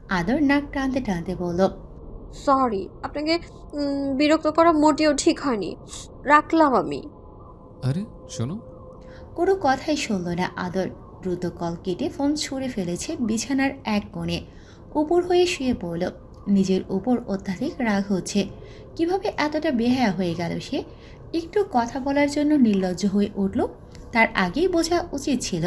আদর নাক টানতে টানতে বলল, সরি, আপনাকে বিরক্ত করা মোটেও ঠিক হয়নি। রাখলাম আমি। আরে শোনো। কোনো কথাই শুনল না আদর। দ্রুত কল কেটে ফোন ছুঁড়ে ফেলেছে বিছানার এক কোণে। উপর হয়ে শুয়ে পড়ল। নিজের উপর অত্যাধিক রাগ হচ্ছে। কিভাবে এতটা বেহায়া হয়ে গেল সে? একটু কথা বলার জন্য নির্লজ্জ হয়ে উঠল। তার আগেই বোঝা উচিত ছিল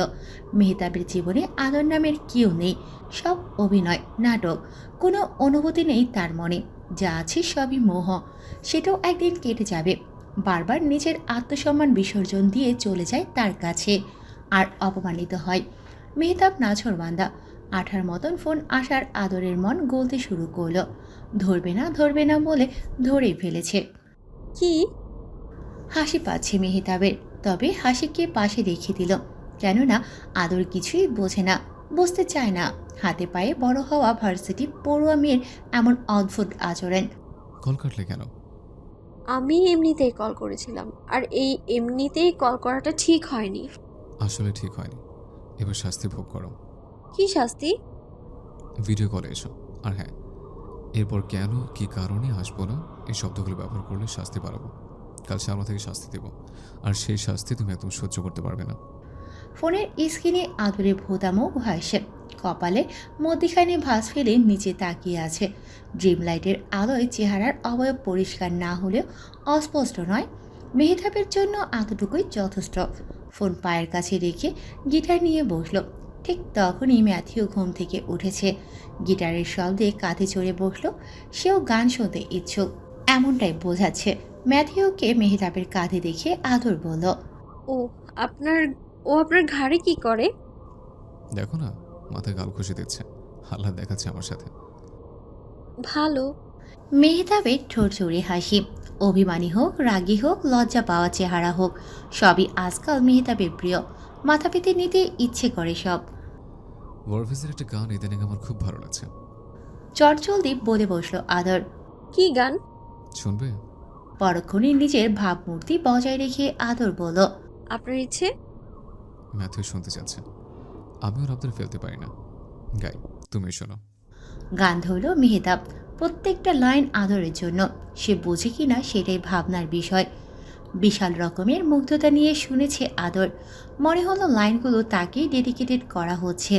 মেহতাবের জীবনে আদর নামের কেউ নেই। সব অভিনয়, নাটক। কোনো অনুভূতি নেই তার মনে। যা আছে সবই মোহ। সেটাও একদিন কেটে যাবে। বারবার নিজের আত্মসম্মান বিসর্জন দিয়ে চলে যায় তার কাছে আর অপমানিত হয়। মেহতাব নাছোড়বান্দা। আঠার মতন ফোন আসার আদরের মন গলতে শুরু করলো। ধরবে না বলে ধরেই ফেলেছে। কি? হাসি পাচ্ছে মেহতাবের, তবে হাসিকে পাশে রেখে দিল। কেননা আদর কিছুই বোঝে না, বুঝতে চায় না। হাতে পায়ে বড় হওয়া ভার্সিটি পড়ুয়া মেয়ের এমন অদ্ভুত আচরণ। কল কাটলে কেন? আমি এমনিতেই কল করেছিলাম, আর এই এমনিতেই কল করাটা ঠিক হয়নি। আসলে ঠিক হয়নি। এবার শাস্তি ভোগ করো। কি শাস্তি? ভিডিও কলে এসো। আর হ্যাঁ, এরপর কেন কি কারণে আসবো না এই শব্দগুলো ব্যবহার করলে শাস্তি বাড়াবো। কাল সামনে থেকে শাস্তি দেব, আর সেই শাস্তি তুমি একদম সহ্য করতে পারবে না। ফোনের স্ক্রিনে আদরে ভোতামো ভাসে। কপালে মধ্যিখানে ভাঁজ ফেলে নিচে তাকিয়ে আছে। ড্রিম লাইটের আলোয় চেহারার অবয়ব পরিষ্কার না হলেও অস্পষ্ট নয়। মেহতাবের জন্য এতটুকুই যথেষ্ট। ফোন পায়ের কাছে রেখে গিটার নিয়ে বসলো। ঠিক তখনই ম্যাথিউ ঘুম থেকে উঠেছে। গিটারের শব্দে কাঁধে চড়ে বসলো। সেও গান শুনতে ইচ্ছুক, এমনটাই বোঝাচ্ছে। ম্যাথিউকে মেহতাবের কাঁধে দেখে আদর বলল, ও আপনার ও আপনার ঘাড়ে কি করে? দেখো না, মাথায় গাল খুশি দিচ্ছে। আল্লাহ দেখাচ্ছে আমার সাথে। ভালো। মেহতাবের ঠোঁট চড়ে হাসি। অভিমানী হোক, রাগী হোক, লজ্জা পাওয়া চেহারা হোক, সবই আজকাল মেহতাবের প্রিয়। মাথা পেতে নিতে ইচ্ছে করে সব। ওয়ারফেজের একটা গান ইদানিং আমার খুব ভালো লাগছে। চটজলদি বলে বসলো আদর। কি গান? শুনবে? পরক্ষণে নিজের ভাবমূর্তি বজায় রেখে আদর বলল, আপনার ইচ্ছে। ম্যাথিউ শুনতে চাচ্ছে। আমি ওর আবদার ফেলতে পারি না। গাই, তুমি শোনো। গান ধরল মেহতাব। প্রত্যেকটা লাইন আদরের জন্য। সে বোঝে কিনা সেটাই ভাবনার বিষয়। বিশাল রকমের মুগ্ধতা নিয়ে শুনেছে আদর। মনে হলো লাইনগুলো তাকেই ডেডিকেটেড করা হচ্ছে।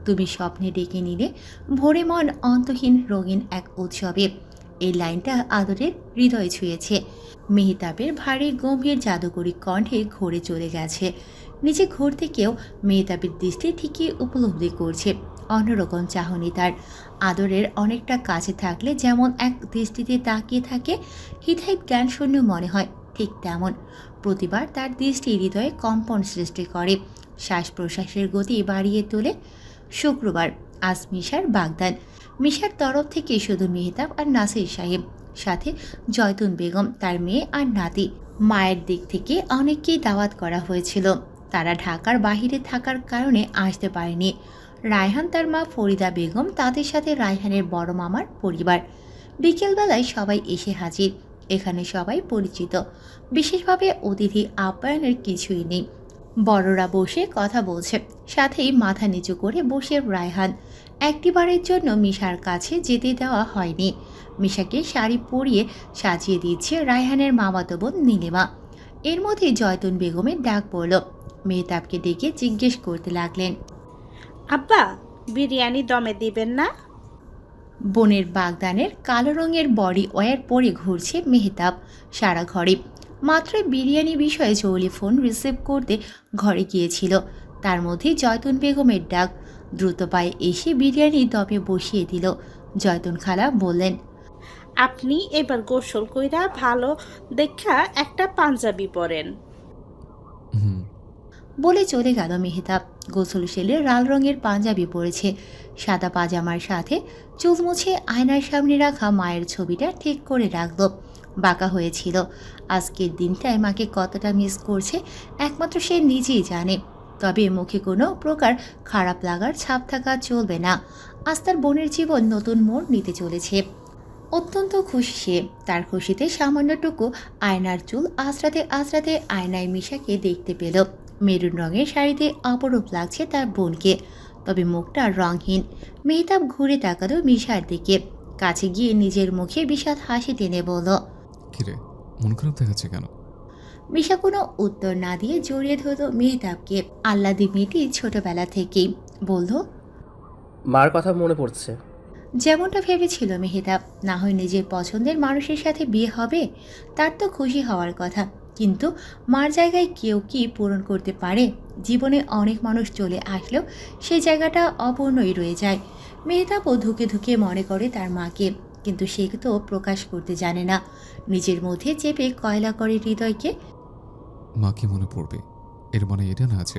তুমি স্বপ্নে ডেকে নিলে ভোরে মন অন্তহীন রঙিন এক উৎসবে। এই লাইনটা আদরের হৃদয়ে ছুঁয়েছে। মেহতাবের ভারী গম্ভীর জাদুকরী কণ্ঠে ঘুরে চলে গেছে। নিচে ঘোর থেকেও মেহতাবের দৃষ্টি ঠিকই উপলব্ধি করছে। অন্যরকম চাহনি তার। আদরের অনেকটা কাছে থাকলে যেমন এক দৃষ্টিতে তাকিয়ে থাকে, হিতাহিত জ্ঞান শূন্য মনে হয়, ঠিক তেমন। প্রতিবার তার দৃষ্টি হৃদয়ে কম্পন সৃষ্টি করে, শ্বাস প্রশ্বাসের গতি বাড়িয়ে তোলে। শুক্রবার, আজ মিশার বাগদান। মিশার তরফ থেকে শুধু মেহতাব আর নাসির সাহেব, সাথে জয়তুন বেগম, তার মেয়ে আর নাতি। মায়ের দিক থেকে অনেককেই দাওয়াত করা হয়েছিল। তারা ঢাকার বাহিরে থাকার কারণে আসতে পারেনি। রায়হান, তার মা ফরিদা বেগম, তাদের সাথে রায়হানের বড় মামার পরিবার। বিকেলবেলায় সবাই এসে হাজির। এখানে সবাই পরিচিত। বিশেষভাবে অতিথি আপ্যায়নের কিছুই নেই। বড়রা বসে কথা বলছে, সাথেই মাথা নিচু করে বসে রায়হান। একটিবারের জন্য মিশার কাছে যেতে দেওয়া হয়নি। মিশাকে শাড়ি পরিয়ে সাজিয়ে দিচ্ছে রায়হানের মামাতো বোন নীলিমা। এর মধ্যে জয়তুন বেগমের ডাক পড়ল। মেহতাবকে ডেকে জিজ্ঞেস করতে লাগলেন, আব্বা, বিরিয়ানি দমে দিবেন না? বনের বাগদানের কালো রঙের বডি ওয়্যার পরে ঘুরছে মেহতাব সারা ঘরে। মাত্রই বিরিয়ানি বিষয়ে জৌলি ফোন রিসিভ করতে ঘরে গিয়েছিল। তার মধ্যে জয়তুন বেগমের ডাক। দ্রুত পায়ে এসে বিরিয়ানি দমে বসিয়ে দিল। জয়তুন খালা বললেন, আপনি এবার গোসল কইরা ভালো দেখা একটা পাঞ্জাবি পরেন। হুম। বলে চলে গেল মেহতাব। গোসল সেলে লাল রঙের পাঞ্জাবি পরেছে। সাদা পাজামার সাথে চুল মুছে আয়নার সামনে রাখা মায়ের ছবিটা ঠিক করে রাখল। বাঁকা হয়েছিল। আজকের দিনটায় মাকে কতটা মিস করছে একমাত্র সে নিজেই জানে। তবে মুখে কোনো প্রকার খারাপ লাগার ছাপ থাকা চলবে না। আজ তার বোনের জীবন নতুন মোড় নিতে চলেছে। অত্যন্ত খুশি সে। তার খুশিতে সামান্যটুকু আয়নার চুল আঁচড়াতে আঁচড়াতে আয়নায় মিশাকে দেখতে পেল। মেরুন রঙের শাড়িতে অপরূপ লাগছে তার বোনকে। তবে মুখটা রংহীন। মেহতাব ঘুরে তাকালো মিশার দিকে, কাছে গিয়ে নিজের মুখে বিষাদ হাসি টেনে বলল। কিরে, মন খারাপ দেখাচ্ছে কেন? মিশা কোনো উত্তর না দিয়ে জড়িয়ে ধরল মেহতাবকে। আহ্লাদি মেয়েটি ছোটবেলা থেকেই। বলল, মার কথা মনে পড়ছে। যেমনটা ভেবেছিল মেহতাব, না হয় নিজের পছন্দের মানুষের সাথে বিয়ে হবে, তার তো খুশি হওয়ার কথা। কিন্তু মার জায়গায় কেউ কি পূরণ করতে পারে? জীবনে অনেক মানুষ চলে আসলেও সেই জায়গাটা অপূর্ণই রয়ে যায়। মেহতাবও ধুকে ধুকে মনে করে তার মাকে, কিন্তু সে তো প্রকাশ করতে জানে না। নিজের মধ্যে চেপে কয়লা করে হৃদয়কে। মাকে মনে পড়বে, এর মানে এটা না আছে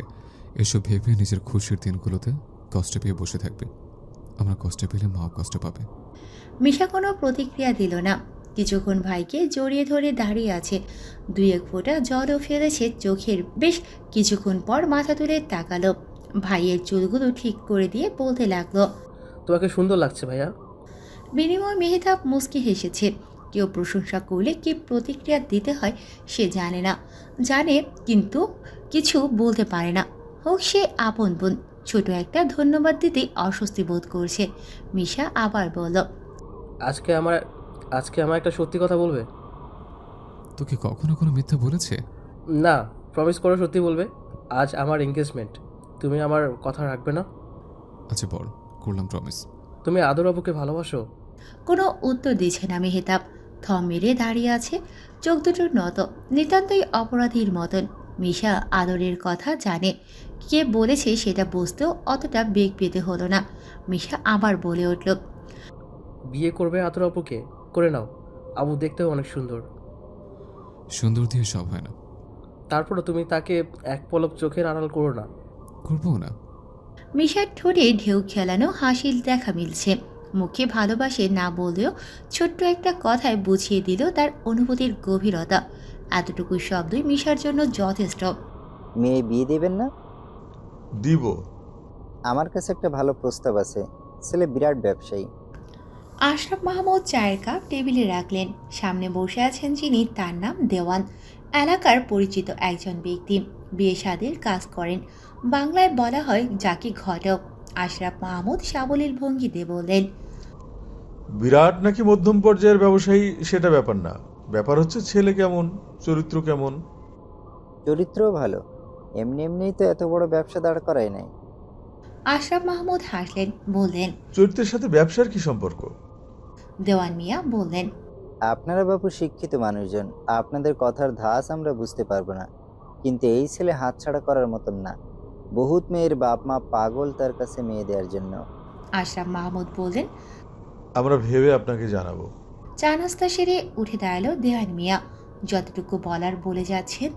এসব ভেবে নিজের খুশির দিনগুলোতে কষ্ট পেয়ে বসে থাকবে। আমরা কষ্ট পেলে মাও কষ্ট পাবে। মিশা কোনো প্রতিক্রিয়া দিল না। কিছুক্ষণ ভাইকে জড়িয়ে ধরে দাঁড়িয়ে আছে। দুই এক ফোঁটা জলও ফেলেছে চোখের। বেশ কিছুক্ষণ পর মাথা তুলে তাকালো। ভাইয়ের চুলগুলো ঠিক করে দিয়ে বলতে লাগলো। তোমাকে সুন্দর লাগছে ভাইয়া। বিনিময় মেহতাব মুচকি হেসেছে। কেউ প্রশংসা করলে কি প্রতিক্রিয়া দিতে হয় সে জানে না। জানে কিন্তু কিছু বলতে পারে না। হোক সে আপন বোন, ছোট একটা ধন্যবাদ দিতেই অস্বস্তি বোধ করছে। মিশা আবার বলল, আজকে আমার একটা সত্যি কথা বলবে? তোকে কখনো কোনো মিথ্যা বলেছে? না, প্রমিস করো সত্যি বলবে। আজ আমার এনগেজমেন্ট, তুমি আমার কথা রাখবে না? আচ্ছা বল, করলাম প্রমিস। তুমি আদর আবুকে ভালোবাসো? কোনো উত্তর দিচ্ছে না মেহতাব। থম মেরে দাঁড়িয়ে আছে, চোখ দুটো নত, নিতান্তই অপরাধীর মতন। মিশা আদরের কথা জানে, কে বলেছে সেটা বুঝতেও অতটা বেগ পেতে হলো না। মিশা আবার বলে উঠল, বিয়ে করবে আদর আবুকে? করে নাও, আবু দেখতেও অনেক সুন্দর। সুন্দর দিয়ে সব হয় না। তারপরে তুমি তাকে এক পলক চোখের আড়াল করো না। করবো না। মিশার ঠোঁটে ঢেউ খেলানো হাসির দেখা মিলছে। মুখে ভালোবাসে না বললেও ছোট্ট একটা কথায় বুঝিয়ে দিল তার অনুভূতির গভীরতা। এতটুকু শব্দই মিশার জন্য যথেষ্ট। মেয়ে বিয়ে দেবেন না? দিব। আমার কাছে একটা ভালো প্রস্তাব আছে। ছেলে বিরাট ব্যবসায়ী। আশরাফ মাহমুদ চায়ের কাপ টেবিলে রাখলেন। সামনে বসে আছেন যিনি, তার নাম দেওয়ান। এলাকার পরিচিত একজন ব্যক্তি, বিয়ে শাদির কাজ করেন। বাংলায় বলা হয় যাকে ঘটক। আশরাফ মাহমুদ সাবলীল ভঙ্গিতে বললেন, বিরাট নাকি মধ্যম পর্যায়ের ব্যবসায়ী সেটা ব্যাপার না, ব্যাপার হচ্ছে ছেলে কেমন, চরিত্র কেমন। চরিত্রও ভালো, এমনি এমনিই তো এত বড় ব্যবসা দাঁড় করায় নাই। আশরাফ মাহমুদ হাসলেন, বললেন, চরিত্রের সাথে ব্যবসার কি সম্পর্ক? দেওয়ান মিয়া বললেন, আপনারা বাবু শিক্ষিত মানুষজন, আপনাদের কথার ধাঁচ আমরা বুঝতে পারবো না, কিন্তু এই ছেলে হাতছাড়া করার মতন না। বহুত মেয়ের বাপ মা পাগল তার কাছে মেয়ে দেওয়ার জন্য। আশরাফ মাহমুদ বললেন। আমরা ভেবে আপনাকে জানাবো। চা নাস্তা সেরে উঠে দাঁড়ালো দেওয়ান মিয়া। যতটুকু বলার বলে যাচ্ছেন,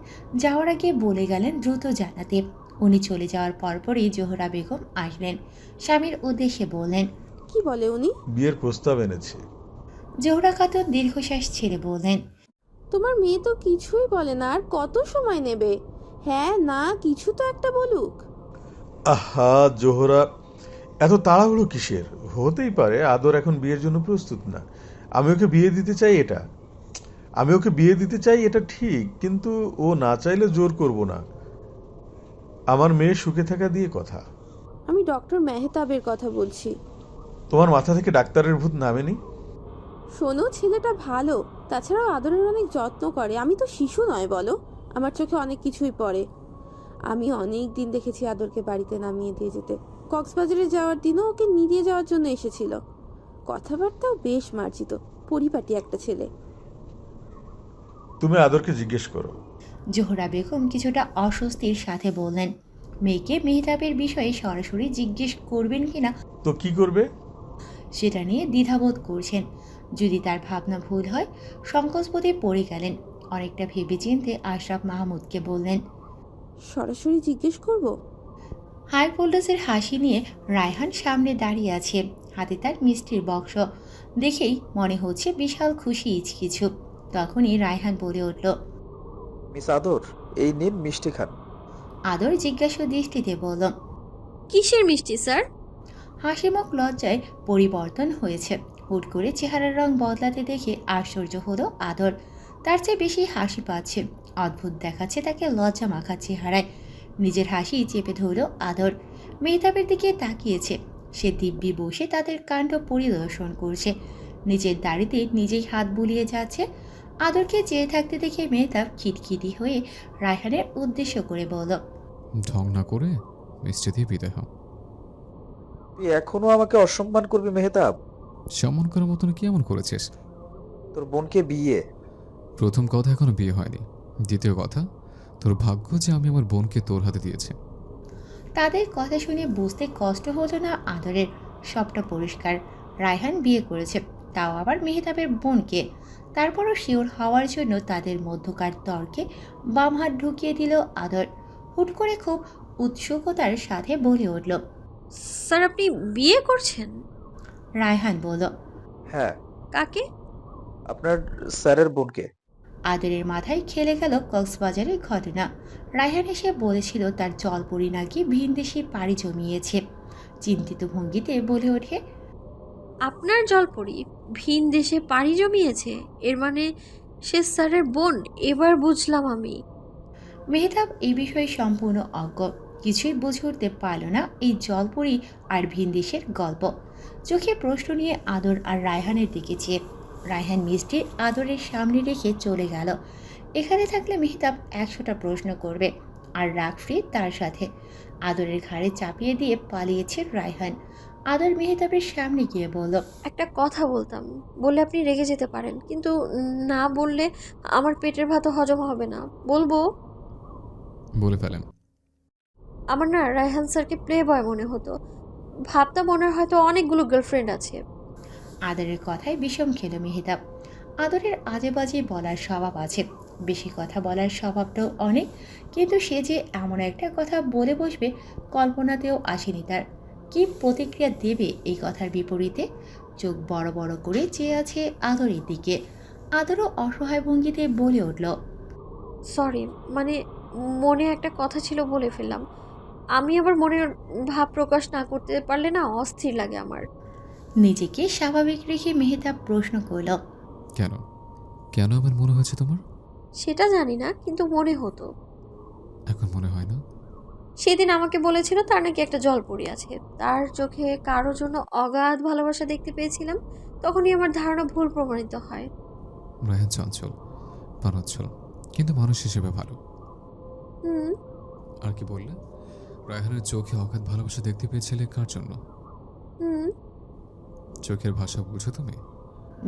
যাওয়ার আগে বলে গেলেন দ্রুত জানাতে। উনি চলে যাওয়ার পরপরই জোহরা বেগম আসলেন। স্বামীর উদ্দেশ্যে বললেন, কি বলে উনি? বিয়ের প্রস্তাব এনেছে। জোহরা খাতুন দীর্ঘশ্বাস ছেড়ে বললেন, তোমার মেয়ে তো কিছুই বলে না, আর কত সময় নেবে? হ্যাঁ না কিছু তো একটা বলুক। আহা জোহরা, এত তাড়াহুড়ো কিসের? হতেই পারে আদর এখন বিয়ের জন্য প্রস্তুত না। আমি ওকে বিয়ে দিতে চাই এটা ঠিক, কিন্তু ও না চাইলে জোর করব না। আমার মেয়ে সুখে থাকা দিয়ে কথা। আমি ডক্টর মেহতাবের কথা বলছি। তোমার মাথা থেকে ডাক্তারের ভূত নামেনি? শোনো, ছেলেটা ভালো, তাছাড়াও আদরের অনেক যত্ন করে। আমি তো শিশু নয় বলো, আমার চোখে অনেক কিছুই পড়ে। আমি অনেক দিন দেখেছি আদরকে বাড়িতে নামিয়ে দিয়ে যেতে। কক্সবাজারে যাওয়ার দিনও ওকে নিয়ে যাওয়ার জন্য এসেছিল। কথাবার্তাও বেশ মার্জিত, পরিপাটি একটা ছেলে। তুমি আদরকে জিজ্ঞেস করো। জোহরা বেগম কিছুটা অস্বস্তির সাথে বললেন, মেয়েকে মেহতাবের বিষয়ে সরাসরি জিজ্ঞেস করবেন কিনা তো কি করবে? সেটা নিয়ে দ্বিধাবোধ করছেন। যদি তার ভাবনা ভুল হয়, সংকোচবোধে পড়ে গেলেন। অনেকটা ভেবেচিন্তে আশরাফ মাহমুদকে বললেন, সরাসরি জিজ্ঞেস করব? হাই ভোল্টেজের হাসি নিয়ে রায়হান সামনে দাঁড়িয়ে আছে, হাতে তার মিষ্টির বক্স। দেখেই মনে হচ্ছে বিশাল খুশি কিছু। তখনই রায়হান বলে উঠল, মিস আদর, এই নিন মিষ্টি খান। আদর জিজ্ঞাসা দৃষ্টিতে বলল, কিসের মিষ্টি স্যার? হাসিমুখ লজ্জায় পরিবর্তন হয়েছে। হুট করে চেহারার রং বদলাতে দেখে আশ্চর্য হলো আদর। তার চেয়ে বেশি হাসি পাচ্ছে। অদ্ভুত দেখাচ্ছে তাকে লজ্জা মাখা চেহারায়। নিজের হাসি চেপে ধরল আদর। মেহতাবের দিকে তাকিয়েছে। সে দিব্যি বসে তাদের কাণ্ড পরিদর্শন করছে, নিজের দাড়িতে নিজেই হাত বুলিয়ে যাচ্ছে। আদরকে চেয়ে থাকতে দেখে মেহতাব খিটখিটি হয়ে রায়হানের উদ্দেশ্য করে বলল, ঢং না করে মিষ্টি দিয়ে বিদায় হও। তুই এখনো আমাকে অসম্মান করবি মেহতাব? সম্মান করার মতন কি এমন করেছিস? তোর বোনকে বিয়ে? প্রথম কথা, এখনো বিয়ে হয়নি। দ্বিতীয় কথা, তোর ভাগ্য যে আমি আমার বোনকে তোর হাতে দিয়েছি। তাদের কথা শুনে বুঝতে কষ্ট হলো না আদরের। সবটা পরিষ্কার, রায়হান বিয়ে করেছে, তাও আবার মেহতাবের বোনকে। তারপরও শিওর হওয়ার জন্য তাদের মধ্যকার তর্কে বাম হাত ঢুকিয়ে দিল আদর। হুট করে খুব উৎসুকতার সাথে বলে উঠল, স্যার আপনি বিয়ে করছেন? রায়হান বলল, হ্যাঁ, কাকে? আপনার স্যারের বোনকে। আদরের মাথায় খেলে গেল কক্সবাজারের ঘটনা। রায়হান এসে বলেছিল তার জলপরি নাকি ভিনদেশে পাড়ি জমিয়েছে। চিন্তিত ভঙ্গিতে বলে ওঠে, আপনার জলপরি ভিন দেশে পাড়ি জমিয়েছে? এর মানে সে স্যারের বোন। এবার বুঝলাম আমি। মেহতাব এই বিষয়ে সম্পূর্ণ অজ্ঞ, কিছুই বুঝে উঠতে পারল না এই জলপরি আর ভিনদেশের গল্প। চোখে প্রশ্ন নিয়ে আদর আর রায়হানের দিকে চেয়ে রায়হান মিষ্টি আদরের সামনে রেখে চলে গেল। এখানে থাকলে মেহতাব 100টা প্রশ্ন করবে, আর রাগ ফ্রি তার সাথে। আদরের ঘাড়ে চাপিয়ে দিয়ে পালিয়েছে রায়হান। আদর মেহতাবের সামনে গিয়ে বলল, একটা কথা বলতাম, বললে আপনি রেগে যেতে পারেন, কিন্তু না বললে আমার পেটের ভাতও হজম হবে না। বলবো? বলে ফেলেন। আমার না রায়হান স্যারকে প্লে বয় মনে হতো। ভাবতাম ওনার হয়তো অনেকগুলো গার্লফ্রেন্ড আছে। আদরের কথায় বিষম খেল মেহতাব। আদরের আজে বাজে বলার স্বভাব আছে, বেশি কথা বলার স্বভাবটাও অনেক, কিন্তু সে যে এমন একটা কথা বলে বসবে কল্পনাতেও আসেনি তার। কি প্রতিক্রিয়া দেবে এই কথার বিপরীতে? চোখ বড় বড় করে চেয়ে আছে আদরের দিকে। আদরও অসহায় ভঙ্গিতে বলে উঠল, সরি, মানে মনে একটা কথা ছিল বলে ফেললাম। আমি আবার মনের ভাব প্রকাশ না করতে পারলে না অস্থির লাগে আমার। নিজেকে স্বাভাবিক রেখে মেহতাব প্রশ্ন করল, কেন? কেন আমার মনে হয়েছে তোমার? সেটা জানি না, কিন্তু মনে হতো। এখন মনে হয় না? সেদিন আমাকে বলেছিল তার নাকি একটা জলপরি আছে। তার চোখে কারোর জন্য অগাধ ভালোবাসা দেখতে পেয়েছিলাম। তখনই আমার ধারণা ভুল প্রমাণিত হয়। রায়হান চঞ্চল, পানচ্ছল, কিন্তু মানুষ হিসেবে ভালো। হুম। আর কি বললে? রায়হানের চোখে অগাধ ভালোবাসা দেখতে পেয়েছিলে কার জন্য? হুম। চোখের ভাষা বুঝো তুমি?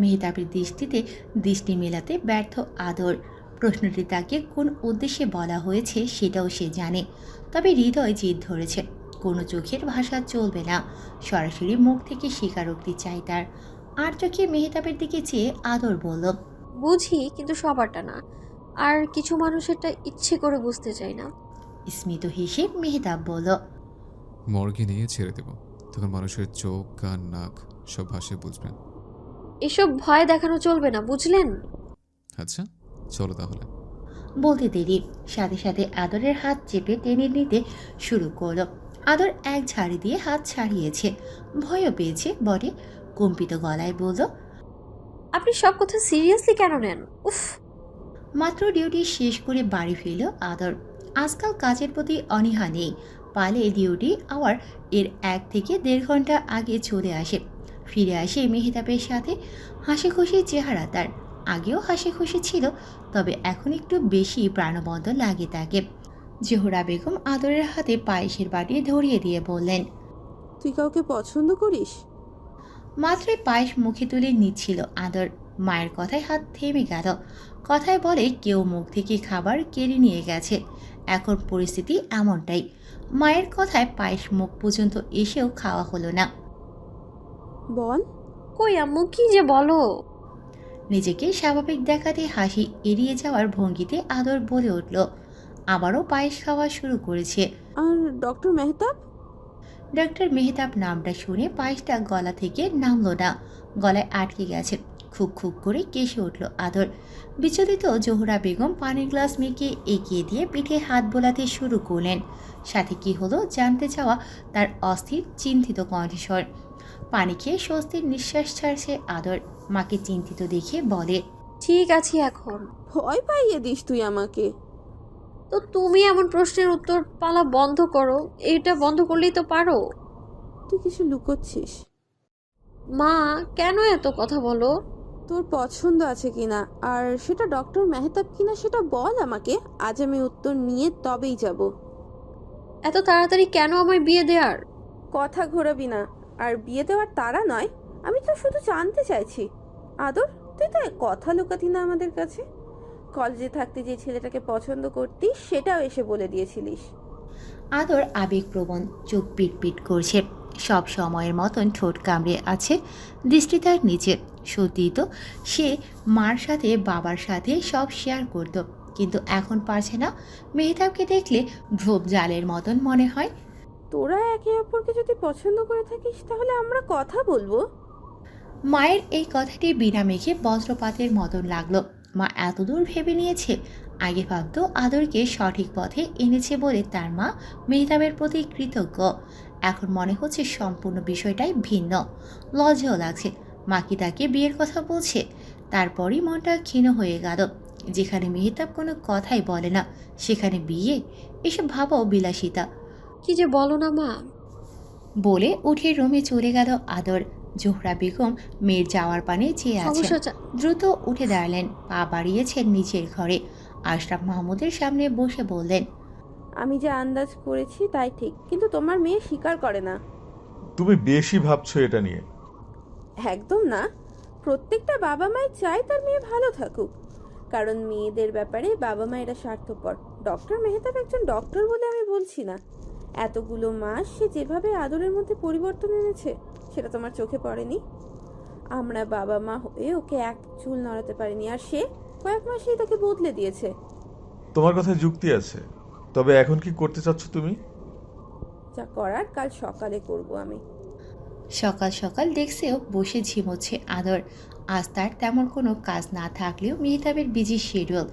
মেহতাবের দৃষ্টিতে দৃষ্টি মেলাতে ব্যর্থ আদর। প্রশ্নটি তাকে কোন উদ্দেশ্যে বলা হয়েছে সেটাও সে জানে, তবে হৃদয় জিদ ধরেছে। কোনো চোখের ভাষা চলবে না, সরাসরি মুখ থেকে স্বীকারোক্তি চাই তার। আর চোখে মেহতাবের দিকে চেয়ে আদর বলল, বুঝি, কিন্তু সবারটা না। আর কিছু মানুষেরটা ইচ্ছে করে বুঝতে চাই না। স্মিত হেসে মেহতাব বলল, মর্গে নিয়ে ছেড়ে দেব, তখন মানুষের চোখ, কান, নাক সব ভাষায় বুঝবেন। এসব ভয় দেখানো চলবে না, বুঝলেন? আচ্ছা, চলো তাহলে। বলতে দেরি সাথে সাথে আদরের হাত চেপে টেনে নিতে শুরু করলো। আদর এক ঝাড়ি দিয়ে হাত ছাড়িয়েছে, ভয়ও পেয়েছে বটে। কম্পিত গলায় বলল, আপনি সব কথা সিরিয়াসলি কেন নেন? উফ। মাত্র ডিউটি শেষ করে বাড়ি ফিরল আদর। আজকাল কাজের প্রতি অনীহা নেই, পালে ডিউটি আওয়ার এর 1 থেকে 1.5 ঘন্টা আগে চলে আসে। ফিরে আসে মেহতাবের সাথে, হাসি খুশি চেহারা তার। আগেও হাসি খুশি ছিল, তবে এখন একটু বেশি প্রাণবন্ত লাগে তাকে। জোহরা বেগম আদরের হাতে পায়েসের বাটি ধরিয়ে দিয়ে বললেন, তুই কাউকে পছন্দ করিস? মাত্রই পায়েস মুখে তুলে নিচ্ছিল আদর, মায়ের কথায় হাত থেমে গেল। কথায় বলে কেউ মুখ থেকে খাবার কেড়ে নিয়ে গেছে। এখন পরিস্থিতি এমনটাই। মায়ের কথায় পায়েস মুখ পর্যন্ত এসেও খাওয়া হলো না। বল। কই আম্মু, কি যে বলো? নিজেকে স্বাভাবিক দেখাতে হাসি এড়িয়ে যাওয়ার ভঙ্গিতে আদর বলে উঠল, আবারও পায়েস খাওয়া শুরু করেছে। আর ডক্টর মেহতাব? ডক্টর মেহতাব নামটা শুনে পায়েসটা গলা থেকে নামলো না, গলায় আটকে গেছে। খুব খুব করে কেসে উঠল আদর। বিচলিত জোহরা বেগম পানির গ্লাস মেখে এগিয়ে দিয়ে পিঠে হাত বোলাতে শুরু করলেন। সাথে কি হলো জানতে চাওয়া তার অস্থির চিন্তিত কণ্ঠস্বর। পানি খেয়ে স্বস্তির নিঃশ্বাস ছাড়ছে আদর। মাকে চিন্তিত দেখে বলে, ঠিক আছে এখন। ভয় পাইয়ে দিস তুই আমাকে। তো তুমি এমন প্রশ্নের উত্তর পালা বন্ধ করো, এটা বন্ধ করলেই তো পারো। তুই কিছু লুকোচ্ছিস? মা, কেন এত কথা বলো? তোর পছন্দ আছে কিনা আর সেটা ডক্টর মেহতাব কিনা সেটা বল আমাকে। আজ আমি উত্তর নিয়ে তবেই যাব। এত তাড়াতাড়ি কেন আমায় বিয়ে দেওয়ার? কথা ঘোরাবি না। আর বিয়ে দেওয়ার তারা নয়, আমি তো শুধু জানতে চাইছি। আদর, তুই তো কথা লুকাতি না আমাদের কাছে। কলেজে থাকতে যে ছেলেটাকে পছন্দ করতিস সেটাও এসে বলে দিয়েছিলিস। আদর আবেগপ্রবণ, চোখ পিটপিট করছে, সব সময়ের মতন ঠোঁট কামড়ে আছে, দৃষ্টি তার নিচে। সত্যিই তো সে মার সাথে বাবার সাথে সব শেয়ার করত, কিন্তু এখন পারছে না। মেহতাবকে দেখলে ধ্রুব জালের মতন মনে হয়। তোরা একে অপরকে যদি পছন্দ করে থাকিস তাহলে আমরা কথা বলবো। মায়ের এই কথাটি বিনা মেঘে বজ্রপাতের মতন লাগলো। মা এতদূর ভেবে নিয়েছে। আগে ভাবত আদরকে সঠিক পথে এনেছে বলে তার মা মেহতাবের প্রতি কৃতজ্ঞ। এখন মনে হচ্ছে সম্পূর্ণ বিষয়টাই ভিন্ন। লজ্জাও লাগছে। মা কি তাকে বিয়ের কথা বলছে? তারপরই মনটা ক্ষীণ হয়ে গেল। যেখানে মেহতাব কোনো কথাই বলে না সেখানে বিয়ে, এসব ভাবাও বিলাসিতা। কি যে বলো না মা। বলে উঠে রুমে চলে গেল আদর। জোহরা বেগম মেয়ের যাওয়ার পানে চেয়ে আছেন। সমস্যা দ্রুত উঠে দাঁড়ালেন, পা বাড়িয়েছেন নিচের ঘরে। আশরাফ মাহমুদের সামনে বসে বললেন, আমি যে আন্দাজ করেছি তাই ঠিক, কিন্তু তোমার মেয়ে স্বীকার করে না। তুমি বেশি ভাবছো এটা নিয়ে। একদম না। প্রত্যেকটা বাবা মাই চায় তার মেয়ে ভালো থাকুক, কারণ মেয়েদের ব্যাপারে বাবা মায়েরা স্বার্থপর। ডক্টর মেহতাব একজন ডক্টর বলে আমি বলছি না। এতগুলো মাস সে যেভাবে আদরের মধ্যে পরিবর্তন এনেছে সেটা তোমার চোখে পড়েনি? আমরা বাবা মা হয়ে ওকে এক চুল নড়াতে পারিনি, আর সে কয়েক মাসেই তাকে বদলে দিয়েছে। তোমার কথায় যুক্তি আছে, তবে এখন কি করতে চাচ্ছ তুমি? যা করার কাল সকালে করব আমি। সকাল সকাল ডেস্কেও বসে ঝিমোচ্ছে আদর। আজ তার তেমন কোনো কাজ না থাকলেও মেহতাবের বিজি শিডিউল।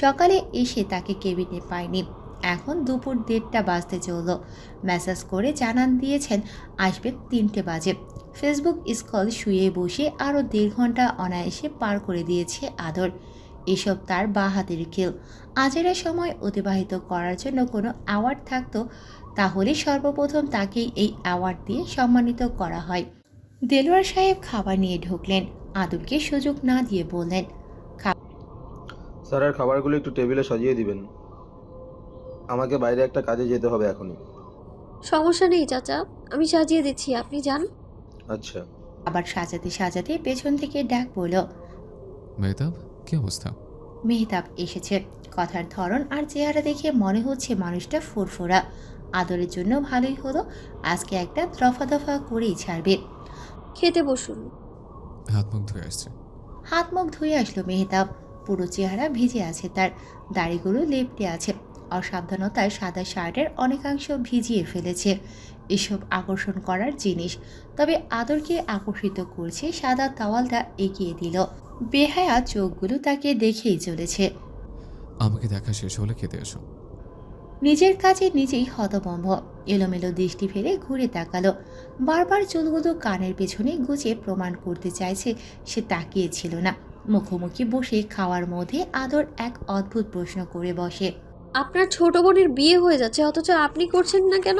সকালে এসে তাকে কেবিনে পায়নি। এখন দুপুর 1:30 বাজতে চলল। মেসেজ করে জানান দিয়েছেন আসবে 3টে বাজে। ফেসবুক স্ক্রল শুয়ে বসে আরও 1.5 ঘন্টা অনায়াসে পার করে দিয়েছে আদর। এসব তার বাঁ হাতের খেল। আজেরা সময় অতিবাহিত করার জন্য কোনো অ্যাওয়ার্ড থাকতো তাহলে সর্বপ্রথম তাকেই এই অ্যাওয়ার্ড দিয়ে সম্মানিত করা হয়। দেলোয়ার সাহেব খাবার নিয়ে ঢুকলেন। আদরকে সুযোগ না দিয়ে বললেন, স্যারের খাবারগুলো একটু টেবিলে সাজিয়ে দিবেন, আমাকে বাইরে একটা কাজে যেতে হবে এখনই। সমস্যা নেই চাচা, আমি সাজিয়ে দিচ্ছি, আপনি যান। আচ্ছা। আবার সাজাতে সাজাতে পেছন থেকে ডাক পড়ল। মেহতাব, কি অবস্থা? মেহতাব এসেছে। কথার ধরন আর চেহারা দেখে মনে হচ্ছে মানুষটা ফুরফুরা। আদরের জন্য ভালোই হলো, আজকে একটা দফা করেই ছাড়বে। খেতে বসুন। হাত মুখ ধুয়ে আসছে। হাত মুখ ধুয়ে আসলো মেহতাব। পুরো চেহারা ভিজে আছে তার, দাড়িগুলো লেপ্টে আছে। অসাবধানতায় সাদা শার্টের অনেকাংশ ভিজিয়ে ফেলেছে। এসব আকর্ষণ করার জিনিস, তবে আদরকে আকর্ষিত করছে সাদা তাওয়ালটা এগিয়ে দিল। বেহায়া চোখগুলো তাকে দেখেই চলেছে। আমাকে দেখা শেষ হলে খেতে এসো। নিজের কাজে নিজেই হতভম্ব। এলোমেলো দৃষ্টি ফেলে ঘুরে তাকালো। বারবার চুলগুলো কানের পেছনে গুজে প্রমাণ করতে চাইছে সে তাকিয়েছিল না। মুখোমুখি বসে খাওয়ার মধ্যে আদর এক অদ্ভুত প্রশ্ন করে বসে, আপনার ছোট বোনের বিয়ে হয়ে যাচ্ছে অথচ আপনি করছেন না কেন?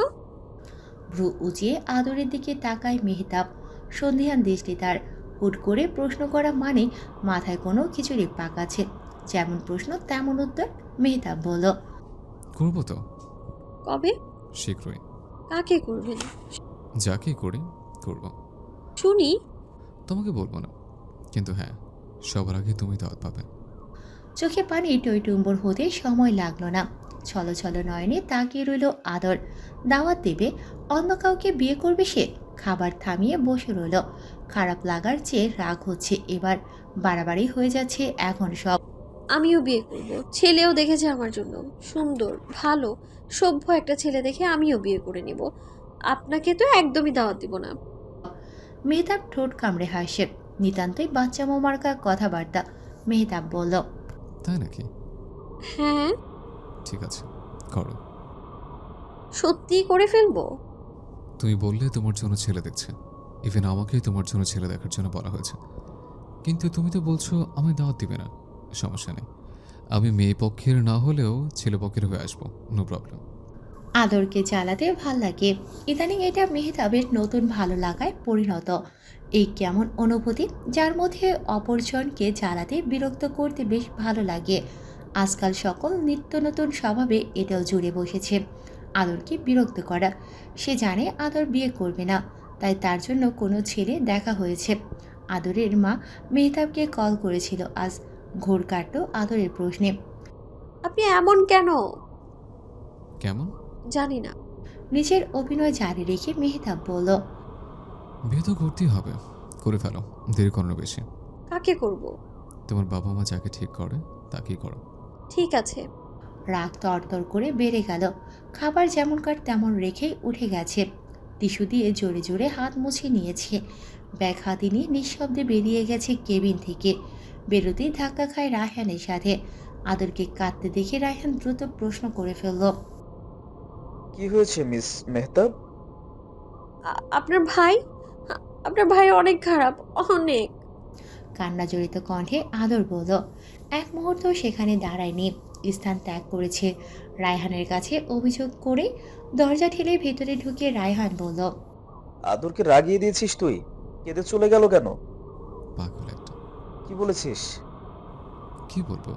ভ্রু উঁচিয়ে আদরের দিকে তাকায় মেহতাব। সন্ধিহান দৃষ্টি তার। হুট করে প্রশ্ন করা মানে মাথায় কোনো খিচুড়ি পাকাচ্ছে। যেমন প্রশ্ন তেমন উত্তর। মেহতাব বলল, করবো তো, কবে? শীঘ্রই। কাকে করবেন? যাকে করি করব। শুনি। তোমাকে বলবো না, কিন্তু হ্যাঁ, সবার আগে তুমি দাওয়াত পাবে। চোখে পানি টইটুম্বর হতে সময় লাগলো না। ছলো ছলো নয়নে তাকিয়ে রইল আদর। দাওয়াত দেবে, অন্য কাউকে বিয়ে করবে সে? খাবার থামিয়ে বসে রইল। খারাপ লাগার চেয়ে রাগ হচ্ছে এবার। বাড়াবাড়ি হয়ে যাচ্ছে এখন সব। আমিও বিয়ে করব। ছেলেও দেখেছে আমার জন্য সুন্দর, ভালো, সভ্য একটা ছেলে দেখে আমিও বিয়ে করে নিব। আপনাকে তো একদমই দাওয়াত দিব না। মেহতাব ঠোঁট কামড়ে হাসে। নিতান্তই বাচ্চা মোমার্কা কথাবার্তা। মেহতাব বলল, তাই নাকি? হ্যাঁ। ঠিক আছে, করো। সত্যি করে ফেলবো? তুমি বললে তোমার জন্য ছেলে দেখছে, ইভেন আমাকেই তোমার জন্য ছেলে দেখার জন্য বলা হয়েছে। কিন্তু তুমি তো বলছো আমায় দাওয়াত দিবে না। সমস্যা নেই, আমি মেয়ে পক্ষের না হলেও ছেলে পক্ষের হয়ে আসবো, নো প্রবলেম। আদরকে জ্বালাতে ভাল লাগে। ইদানিং এটা মেহতাবের নতুন ভালো লাগায় পরিণত। এই কেমন অনুভূতি যার মধ্যে অপরজনকে জ্বালাতে বিরক্ত করতে বেশ ভালো লাগে। আজকাল সকল নিত্য নতুন স্বভাবে এটাও জুড়ে বসেছে আদরকে বিরক্ত করা। সে জানে আদর বিয়ে করবে না, তাই তার জন্য কোনো ছেলে দেখা হয়েছে। আদরের মা মেহতাবকে কল করেছিল আজ। ঘোর কাটল আদরের প্রশ্নে। আপনি এমন কেন? কেমন? জানি না। নিজের অভিনয় জারি রেখে মেহতাব বলল, বিয়ে তো করতেই হবে, করে ফেলো, দেরি করো বেশি। কাকে করব? তোমার বাবা মা যাকে ঠিক করে তাকেই করো। ঠিক আছে। রাগ তরতর করে বেড়ে গেল। খাবার যেমনকার তেমন রেখেই উঠে গেছে। টিস্যু দিয়ে জোরে জোরে হাত মুছে নিয়েছে। ব্যাগ হাতে নিয়ে নিঃশব্দে বেরিয়ে গেছে কেবিন থেকে। বেরোতেই ধাক্কা খায় রায়হানের সাথে। আদরকে কাঁদতে দেখে রায়হান দ্রুত প্রশ্ন করে ফেলল, কি হয়েছে মিস মেহতাব? আপনার ভাই? আপনার ভাই অনেক খারাপ, অনেক। কান্না জড়িত কণ্ঠে আদর বলল। এক মুহূর্ত সেখানে দাঁড়ায়নি, স্থান ত্যাগ করেছে। রায়হানের কাছে অভিযোগ করে দরজা ঠেলে ভেতরে ঢুকে রায়হান বলল, আদরকে রাগিয়ে দিয়েছিস তুই? কেঁদে চলে গেল কেন? পাগল একটা। কি বলেছিস? কি বলবো,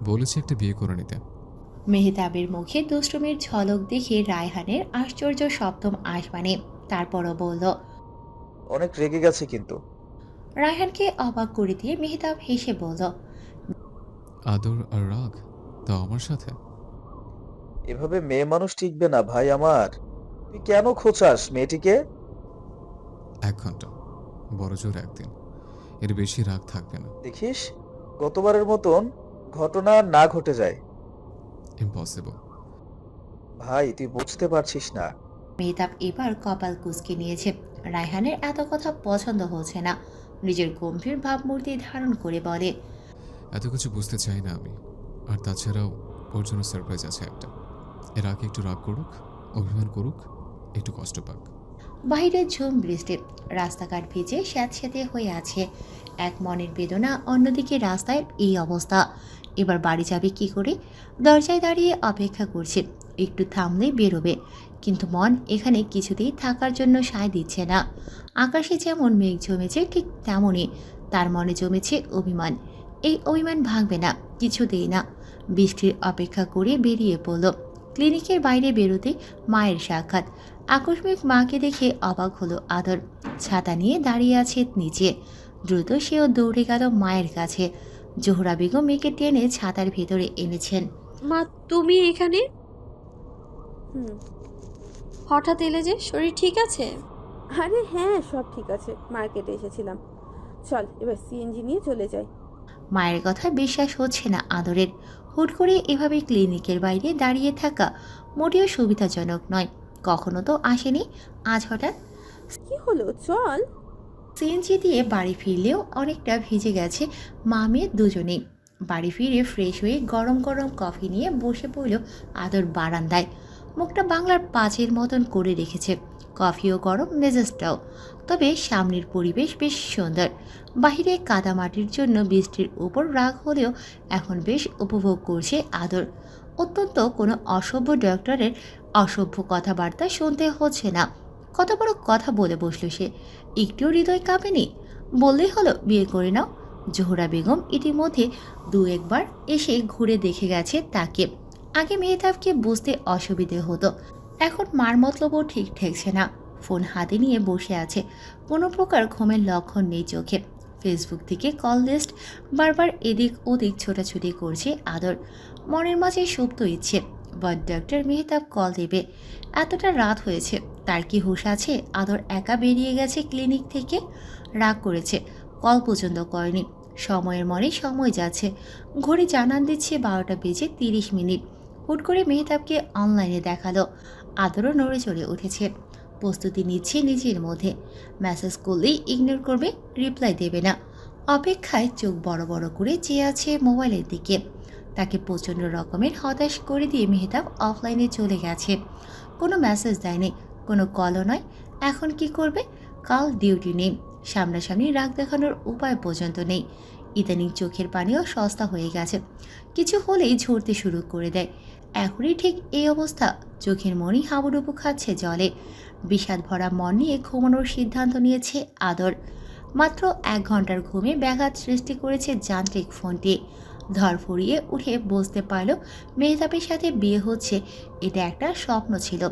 বলেছি একটা বিয়ে করে নিতে। মেহতাবের মুখে দুষ্টুমির ঝলক দেখে রায়হানের আশ্চর্য সপ্তম আসমানে। তারপরও বলল। অনেক রেগে গেছে কিন্তু। রায়হানকে অবাক করে দিয়ে মেহতাব হেসে বলল, আদর আর রাগ, তাও আমার সাথে? এভাবে মেয়ে মানুষ টিকবে না ভাই আমার। তুই কেন খোঁচাস মেয়েটিকে? 1 ঘন্টা, বড় জোর 1 দিন, এর বেশি রাগ থাকবে না। দেখিস গতবারের মতন ঘটনা না ঘটে যায়। ইম্পসিবল। ভাই তুই বুঝতে পারছিস না। মেহতাব এবার কপাল কুঁচকে নিয়েছে। রায়হানের এত কথা পছন্দ হচ্ছে না। নিজের গম্ভীর ভাবমূর্তি ধারণ করে বলে, এত কিছু বুঝতে চাই না আমি। আর তাছাড়াও ওর জন্য সারপ্রাইজ আছে একটা। এর আগে একটু রাগ করুক, অভিমান করুক, একটু কষ্ট পাক। বাইরে ঝুম বৃষ্টি, রাস্তাঘাট ভিজে স্যাঁতস্যাঁতে হয়ে আছে। এক মনের বেদনা, অন্যদিকে রাস্তায় এই অবস্থা। এবার বাড়ি যাবে কি করে? দরজায় দাঁড়িয়ে অপেক্ষা করছে, একটু থামলে বেরোবে। কিন্তু মন এখানে কিছুতেই থাকার জন্য সায় দিচ্ছে না। আকাশে যেমন মেঘ জমেছে ঠিক তেমনই তার মনে জমেছে অভিমান। এই অভিমান ভাঙবে না কিছুতেই না। বৃষ্টির অপেক্ষা করে বেরিয়ে পড়ল। ক্লিনিকের বাইরে বেরোতে মায়ের সাক্ষাৎ। আকস্মিক মাকে দেখে অবাক হলো আদর। ছাতা নিয়ে দাঁড়িয়ে আছে নিচে। দ্রুত সেও দৌড়ে গেল মায়ের কাছে। জোহরা বেগম মেয়েকে টেনে ছাতার ভেতরে এনেছেন। মা, তুমি এখানে? হঠাৎ এলে যে, শরীর ঠিক আছে? আরে হ্যাঁ, সব ঠিক আছে। মার্কেটে এসেছিলাম। চল এবার সিএনজি নিয়ে চলে যাই। মায়ের কথা বিশ্বাস হচ্ছে না আদরের। হুট করে এভাবে ক্লিনিকের বাইরে দাঁড়িয়ে থাকা মোটেও সুবিধাজনক নয়। কখনো তো আসেনি, আজ হঠাৎ। কি হলো? চল। সিএনজি দিয়ে বাড়ি ফিরলেও অনেকটা ভিজে গেছে মা মেয়ে দুজনেই। বাড়ি ফিরে ফ্রেশ হয়ে গরম গরম কফি নিয়ে বসে পড়ল আদর বারান্দায়। মুখটা বাংলার পাঁচের মতন করে রেখেছে। কফিও গরম, মেজাজটাও। তবে সামনের পরিবেশ বেশ সুন্দর। বাহিরে কাদামাটির জন্য বৃষ্টির উপর রাগ হলেও এখন বেশ উপভোগ করছে আদর। অত্যন্ত কোনো অসভ্য ডক্টরের অসভ্য কথাবার্তা শুনতে হচ্ছে না। কত বড় কথা বলে বসলো সে, একটুও হৃদয় কাঁপেনি। বললেই হলো বিয়ে করে নাও। জোহরা বেগম ইতিমধ্যে 2-1 বার এসে ঘুরে দেখে গেছে তাকে। আগে মেহতাবকে বুঝতে অসুবিধে হতো, এখন মার মতলবও ঠিক ঠেকছে না। ফোন হাতে নিয়ে বসে আছে, কোনো প্রকার ঘুমের লক্ষণ নেই চোখে। ফেসবুক থেকে কল লিস্ট বারবার এদিক ওদিক ছোটাছুটি করছে আদর। মনের মাঝে সুপ্ত ইচ্ছে, বাট ডক্টর মেহতাব কল দেবে। এতটা রাত হয়েছে, তার কি হুঁশ আছে? আদর একা বেরিয়ে গেছে ক্লিনিক থেকে। রাগ করেছে, কল পর্যন্ত করেনি। সময়ের মনে সময় যাচ্ছে। ঘড়ি জানান দিচ্ছে 12টা বেজে 30 মিনিট। হুট করে মেহতাবকে অনলাইনে দেখালো। আদরও নড়ে চড়ে উঠেছে। প্রস্তুতি নিচ্ছে নিজের মধ্যে। মেসেজ করলেই ইগনোর করবে, রিপ্লাই দেবে না। অপেক্ষায় চোখ বড় বড় করে চেয়ে আছে মোবাইলের দিকে। তাকে প্রচণ্ড রকমের হতাশ করে দিয়ে মেহতাব অফলাইনে চলে গেছে। কোনো মেসেজ দেয়নি, কোনো কলও নয়। এখন কি করবে? কাল ডিউটি নেই, সামনাসামনি রাগ দেখানোর উপায় পর্যন্ত নেই। ইদানিং চোখের পানিও সস্তা হয়ে গেছে, কিছু হলেই ঝরতে শুরু করে দেয়। এখনই ঠিক এই অবস্থা, চোখের মনি হাবুডুবু খাচ্ছে জলে। বিষাদ ভরা মন নিয়ে ঘুমানোর সিদ্ধান্ত নিয়েছে আদর। মাত্র 1 ঘন্টার ঘুমে ব্যাঘাত সৃষ্টি করেছে যান্ত্রিক ফোনটি। ধরফড়িয়ে উঠে বুঝতে পারল মেহতাবের সাথে বিয়ে হচ্ছে। এটা একটা স্বপ্ন ছিল,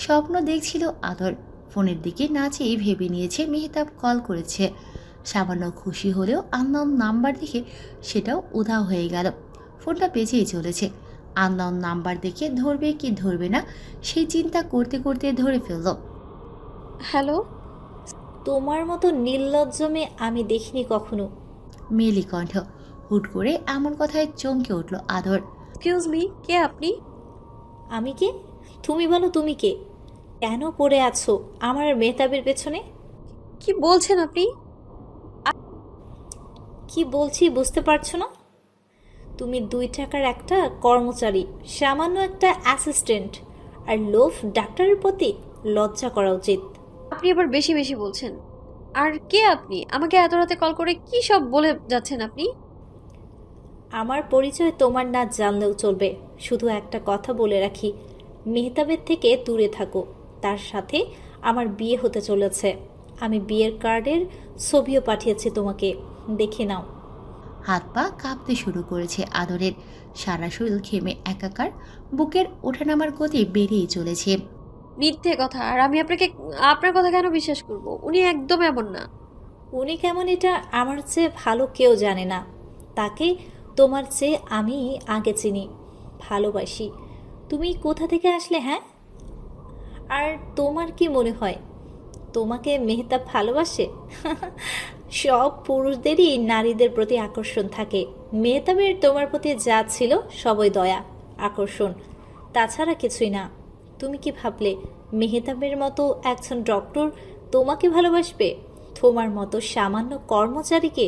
স্বপ্ন দেখছিল আদর। ফোনের দিকে না চেয়ে ভেবে নিয়েছে মেহতাব কল করেছে। সামান্য খুশি হলেও আননোন নাম্বার দেখে সেটাও উধাও হয়ে গেল। ফোনটা বেজেই চলেছে। আননোন নাম্বার দেখে ধরবে কি ধরবে না সেই চিন্তা করতে করতে ধরে ফেলল। হ্যালো। তোমার মতো নির্লজ্জ মেয়ে আমি দেখিনি কখনো। মেলি কণ্ঠ। হুট করে এমন কথায় চমকে উঠল আদর। এক্সকিউজ মি, কে আপনি? আমি কে? তুমি বলো তুমি কে? কেন পড়ে আছো আমার আর মেহতাবের পেছনে? কি বলছেন আপনি? কি বলছি বুঝতে পারছো না? তুমি 2 টাকার একটা কর্মচারী, সামান্য একটা অ্যাসিস্ট্যান্ট, আর লোভ ডাক্তারের প্রতি লজ্জা করা উচিত। আপনি আবার বেশি বেশি বলছেন। আর কে আপনি? আমাকে এত রাতে কল করে কি সব বলে যাচ্ছেন আপনি? আমার পরিচয় তোমার না জানলেও চলবে, শুধু একটা কথা বলে রাখি, মেহতাবের থেকে দূরে থাকো। তার সাথে আমার বিয়ে হতে চলেছে। আমি বিয়ের কার্ডের ছবিও পাঠিয়েছি তোমাকে, দেখে নাও। হাত পা কাঁপতে শুরু করেছে আদরের। সারা শরীর ঘেমে একাকার, বুকের ওঠানামার গতি বেড়েই চলেছে। মিথ্যে কথা। আর আমি আপনার কথা কেন বিশ্বাস করব? উনি একদম এমন না। উনি কেমন এটা আমার চেয়ে ভালো কেউ জানে না। তাকে তোমার চেয়ে আমি আগে চিনি, ভালোবাসি। তুমি কোথা থেকে আসলে? হ্যাঁ, আর তোমার কি মনে হয় তোমাকে মেহতাব ভালোবাসে? সব পুরুষদেরই নারীদের প্রতি আকর্ষণ থাকে। মেহতাবের তোমার প্রতি যা ছিল সবই দয়া, আকর্ষণ, তাছাড়া কিছুই না। তুমি কি ভাবলে মেহতাবের মতো একজন ডক্টর তোমাকে ভালোবাসবে? তোমার মতো সামান্য কর্মচারীকে?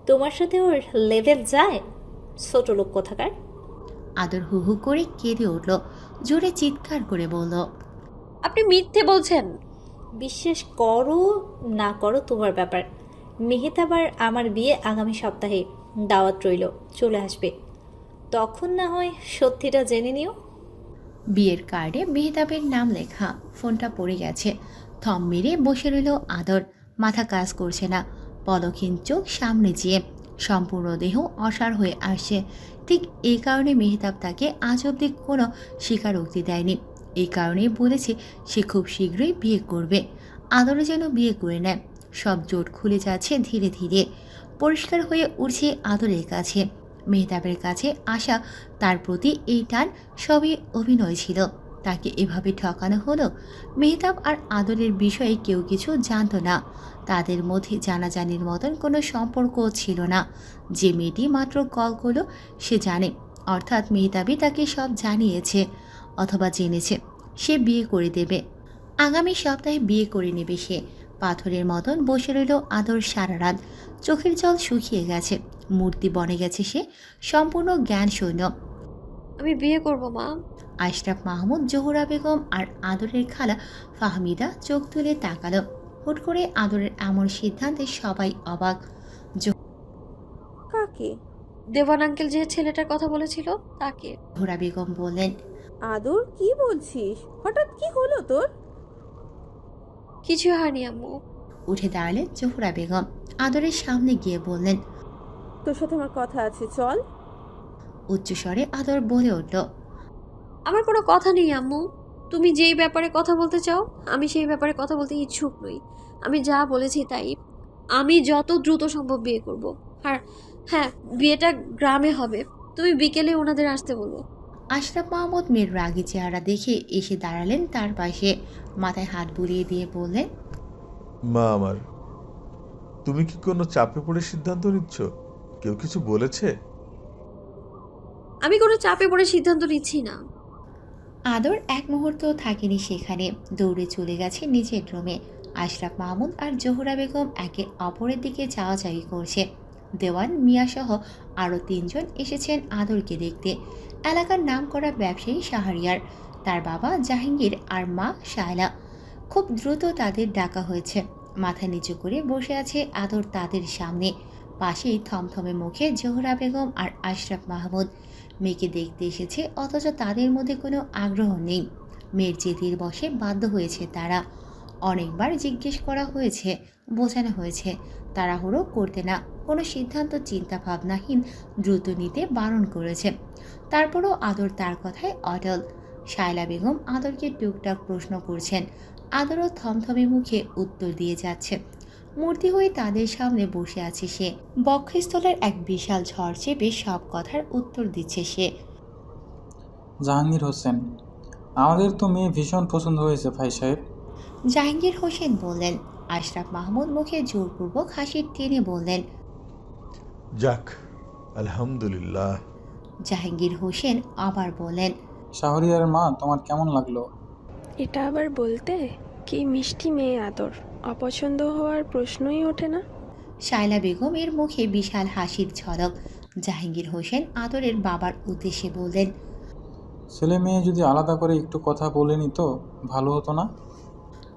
তোমার সাথে ওর লেভেল যায়? ছোট লোক কোথাকার। আদর হু হু করে কেঁদে উঠল, জোরে চিৎকার করে বলল, আপনি মিথ্যে বলছেন। বিশ্বাস করো না করো তোমার ব্যাপার। মেহতাব আর আমার বিয়ে আগামী সপ্তাহে, দাওয়াত রইল, চলে আসবে। তখন না হয় সত্যিটা জেনে নিও। বিয়ের কার্ডে মেহতাবের নাম লেখা। ফোনটা পড়ে গেছে। থম মেরে বসে রইল আদর। মাথা কাজ করছে না, পলকহীন চোখ সামনে চেয়ে। সম্পূর্ণ দেহ অসাড় হয়ে আসছে। ঠিক এই কারণে মেহতাব তাকে আজ অব্দি কোনো স্বীকারোক্তি দেয়নি। এই কারণেই বলেছে সে খুব শীঘ্রই বিয়ে করবে। আদরে যেন বিয়ে করে নেয়। সব জোট খুলে যাচ্ছে ধীরে ধীরে। পরিষ্কার হয়ে উঠছে আদরের কাছে। মেহতাবের কাছে আসা তার প্রতি এই টান সবই অভিনয় ছিল। তাকে এভাবে ঠকানো হলো। মেহতাব আর আদরের বিষয়ে কেউ কিছু জানতো না। তাদের মধ্যে জানাজানির মতন কোনো সম্পর্ক ছিল না। যে মেয়েটি মাত্র কল করলো সে জানে, অর্থাৎ মেহতাবই তাকে সব জানিয়েছে অথবা জেনেছে। সে বিয়ে করে দেবে, আগামী সপ্তাহে বিয়ে করে নেবে সে। পাথরের মতন বসে রইল আদর সারা রাত। চোখের জল শুকিয়ে গেছে, মূর্তি বনে গেছে সে, সম্পূর্ণ জ্ঞান শূন্য। আমি বিয়ে করব মা। আশরাফ মাহমুদ, জোহরা বেগম আর আদরের খালা ফাহমিদা চোখ তুলে তাকালো। হুট করে আদরের এমন সিদ্ধান্তে সবাই অবাক। কাকে? দেওয়ান আঙ্কেল যে ছেলেটার কথা বলেছিল তাকে। জোহরা বেগম বললেন, আদর কি বলছিস? হঠাৎ কি হলো তোর? কিছু হয়নি আম্মু। উঠে দাঁড়ালেন জোহরা বেগম। আদরের সামনে গিয়ে বললেন, তোর সাথে আমার কথা আছে, চল। উচ্চস্বরে আদর বলে উঠল, আমার কোনো কথা নেই আম্মু। তুমি যেই ব্যাপারে কথা বলতে চাও আমি সেই ব্যাপারে কথা বলতে ইচ্ছুক নই। আমি যা বলেছি তাই। আমি যত দ্রুত সম্ভব বিয়ে করব। আর হ্যাঁ, বিয়েটা গ্রামে হবে। তুমি বিকেলে ওনাদের আসতে বলো। আশরাফ মাহমুদ মেয়ের রাগী চেহারা দেখে এসে দাঁড়ালেন তার পাশে। মাথায় হাত বুলিয়ে দিয়ে বললেন, মা আমার, তুমি কি কোনো চাপে পড়ে সিদ্ধান্ত নিচ্ছ? কেউ কিছু বলেছে? আমি কোনো চাপে পড়ে সিদ্ধান্ত নিচ্ছি না। আদর এক মুহূর্ত থাকেনি সেখানে, দৌড়ে চলে গেছে নিজের রুমে। আশরাফ মাহমুদ আর জোহরা বেগম একে অপরের দিকে চাওয়াচাওয়ি করছে। দেওয়ান মিয়াসহ আরও 3 জন এসেছেন আদরকে দেখতে। এলাকার নামকরা ব্যবসায়ী শাহরিয়ার, তার বাবা জাহাঙ্গীর আর মা শায়লা। খুব দ্রুত তাদের ডাকা হয়েছে। মাথা নিচু করে বসে আছে আদর তাদের সামনে। পাশেই থমথমে মুখে জোহরা বেগম আর আশরাফ মাহমুদ। মেয়েকে দেখতে এসেছে, অথচ তাদের মধ্যে কোনো আগ্রহ নেই। মেয়ের জেদের বশে বাধ্য হয়েছে তারা। অনেকবার জিজ্ঞেস করা হয়েছে, বোঝানো হয়েছে তাড়াহুড়ো করতে না, কোনো সিদ্ধান্ত চিন্তা ভাবনাহীন দ্রুত নিতে বারণ করেছে। তারপরও আদর তার কথায় অটল। শায়লা বেগম আদরকে টুকটাক প্রশ্ন করছেন, আদরও থমথমে মুখে উত্তর দিয়ে যাচ্ছে। মূর্তি হয়ে তাদের সামনে বসে আছে সে। বক্ষস্থলের এক বিশাল ঝড় চেপে সব কথার উত্তর দিচ্ছে সে। জাহাঙ্গীর হোসেন, আমাদের তো মেয়ে ভীষণ পছন্দ হয়েছে ভাই সাহেব। জাহাঙ্গীর হোসেন বললেন। আশরাফ মাহমুদ মুখে জোরপূর্বক হাসির টেনে বললেন, যাক, আলহামদুলিল্লাহ। জাহাঙ্গীর হোসেন আবার বলেন, শাহরিয়ার মা, তোমার কেমন লাগলো? এটা আবার বলতে? কি মিষ্টি মেয়ে আদর, অপছন্দ হওয়ার প্রশ্নই ওঠে না। শায়লা বেগমের মুখে বিশাল হাসির ঝলক। জাহাঙ্গীর হোসেন আদরের বাবার উদ্দেশ্যে বললেন, ছেলে মেয়ে যদি আলাদা করে একটু কথা বলে নিত ভালো হতো না?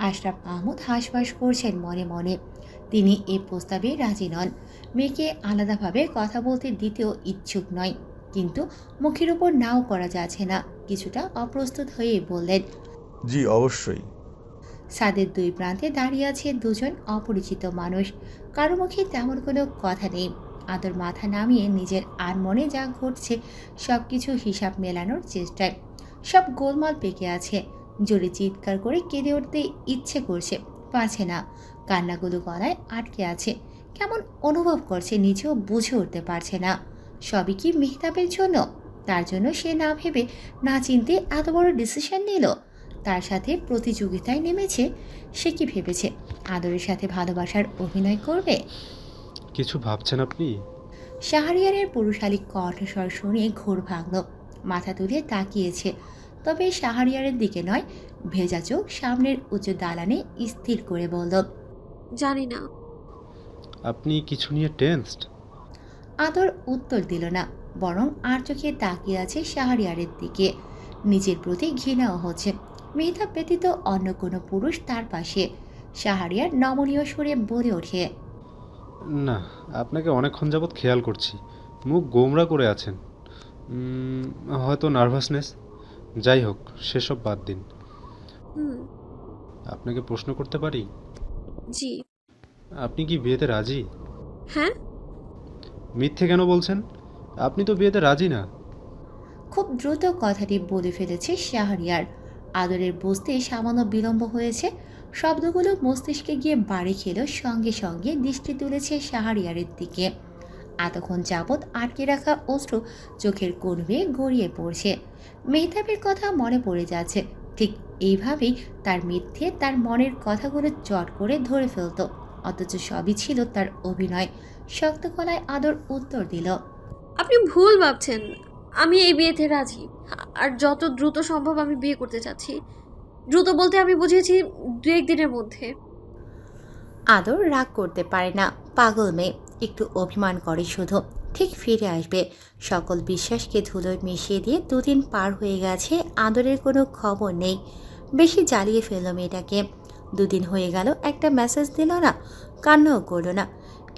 আশরাফ মাহমুদ হাঁসফাঁস করছেন মনে মনে। তিনি এ প্রস্তাবে রাজি নন। মেয়েকে আলাদাভাবে কথা বলতে দিতেও ইচ্ছুক নয়, কিন্তু মুখের উপর নাও করা যাচ্ছে না। কিছুটা অপ্রস্তুত হয়ে বললেন, জি অবশ্যই। ছাদের দুই প্রান্তে দাঁড়িয়ে আছে দুজন অপরিচিত মানুষ। কারো মুখে তেমন কোনো কথা নেই। আদর মাথা নামিয়ে নিজের আনমনে যা ঘটছে সব কিছু হিসাব মেলানোর চেষ্টায়। সব গোলমাল পেকে আছে। জোরে চিৎকার করে কেঁদে উঠতে ইচ্ছে করছে, পারছে না। কান্নাগুলো গলায় আটকে আছে। কেমন অনুভব করছে নিজেও বুঝে উঠতে পারছে না। সবই কি মেহতাবের জন্য? তার জন্য সে না ভেবে না চিনতে এত বড় ডিসিশন নিল। তার সাথে প্রতিযোগিতায় নেমেছে। সে কি ভেবেছে আদরের সাথে ভালোবাসার অভিনয় করবে? কিছু ভাবছেন আপনি? শাহরিয়ারের পুরুষালী কণ্ঠস্বর শুনে ঘোর ভাঙল। মাথা তুলে তাকিয়েছে, তবে শাহরিয়ারের দিকে নয়, ভেজা চোখ সামনের উঁচু দালানে স্থির করে বলল, জানি না। আপনি কিছু নিয়ে টেনসড? আদর উত্তর দিল না, বরং আর চোখে তাকিয়ে আছে শাহরিয়ারের দিকে। নিজের প্রতি ঘৃণাও হচ্ছে। মেহতাব ব্যতীত অন্য কোনো পুরুষ তার পাশে। শাহরিয়ার নমনীয় সুরে বলে ওঠে, না, আপনাকে অনেকক্ষণ যাবৎ খেয়াল করছি, মুখ গোমরা করে আছেন। হয়তো নার্ভাসনেস। যাই হোক, সেসব বাদ দিন। আপনাকে প্রশ্ন করতে পারি? জি। আপনি কি বিয়েতে রাজি? হ্যাঁ। মিথ্যে কেন বলছেন? আপনি তো বিয়েতে রাজি না। খুব দ্রুত কথাটি বলে ফেলেছে শাহরিয়ার। আদরের বুঝতে সামান্য বিলম্ব হয়েছে। শব্দগুলো মস্তিষ্কে গিয়ে বাড়ি খেল। সঙ্গে সঙ্গে দৃষ্টি তুলেছে শাহরিয়ারের দিকে। এতক্ষণ যাবৎ আটকে রাখা অশ্রু চোখের কোণ বেয়ে গড়িয়ে পড়ছে। মেহতাবের কথা মনে পড়ে যাচ্ছে। ঠিক এইভাবেই তার মিথ্যে তার মনের কথাগুলো চট করে ধরে ফেলত, অথচ সবই ছিল তার অভিনয়। শক্ত গলায় আদর উত্তর দিল, আপনি ভুল ভাবছেন। আমি এই বিয়েতে রাজি, আর যত দ্রুত সম্ভব আমি বিয়ে করতে চাচ্ছি। দ্রুত বলতে আমি বুঝিয়েছি 2-1 দিনের মধ্যে। আদর রাগ করতে পারে না, পাগল মেয়ে। একটু অভিমান করে শুধু। ঠিক ফিরে আসবে। সকল বিশ্বাসকে ধুলোয় মিশিয়ে দিয়ে 2 দিন পার হয়ে গেছে, আদরের কোনো খবর নেই। বেশি জ্বালিয়ে ফেলল মেয়েটাকে। 2 দিন হয়ে গেল, একটা মেসেজ দিল না, কান্নাও করল না।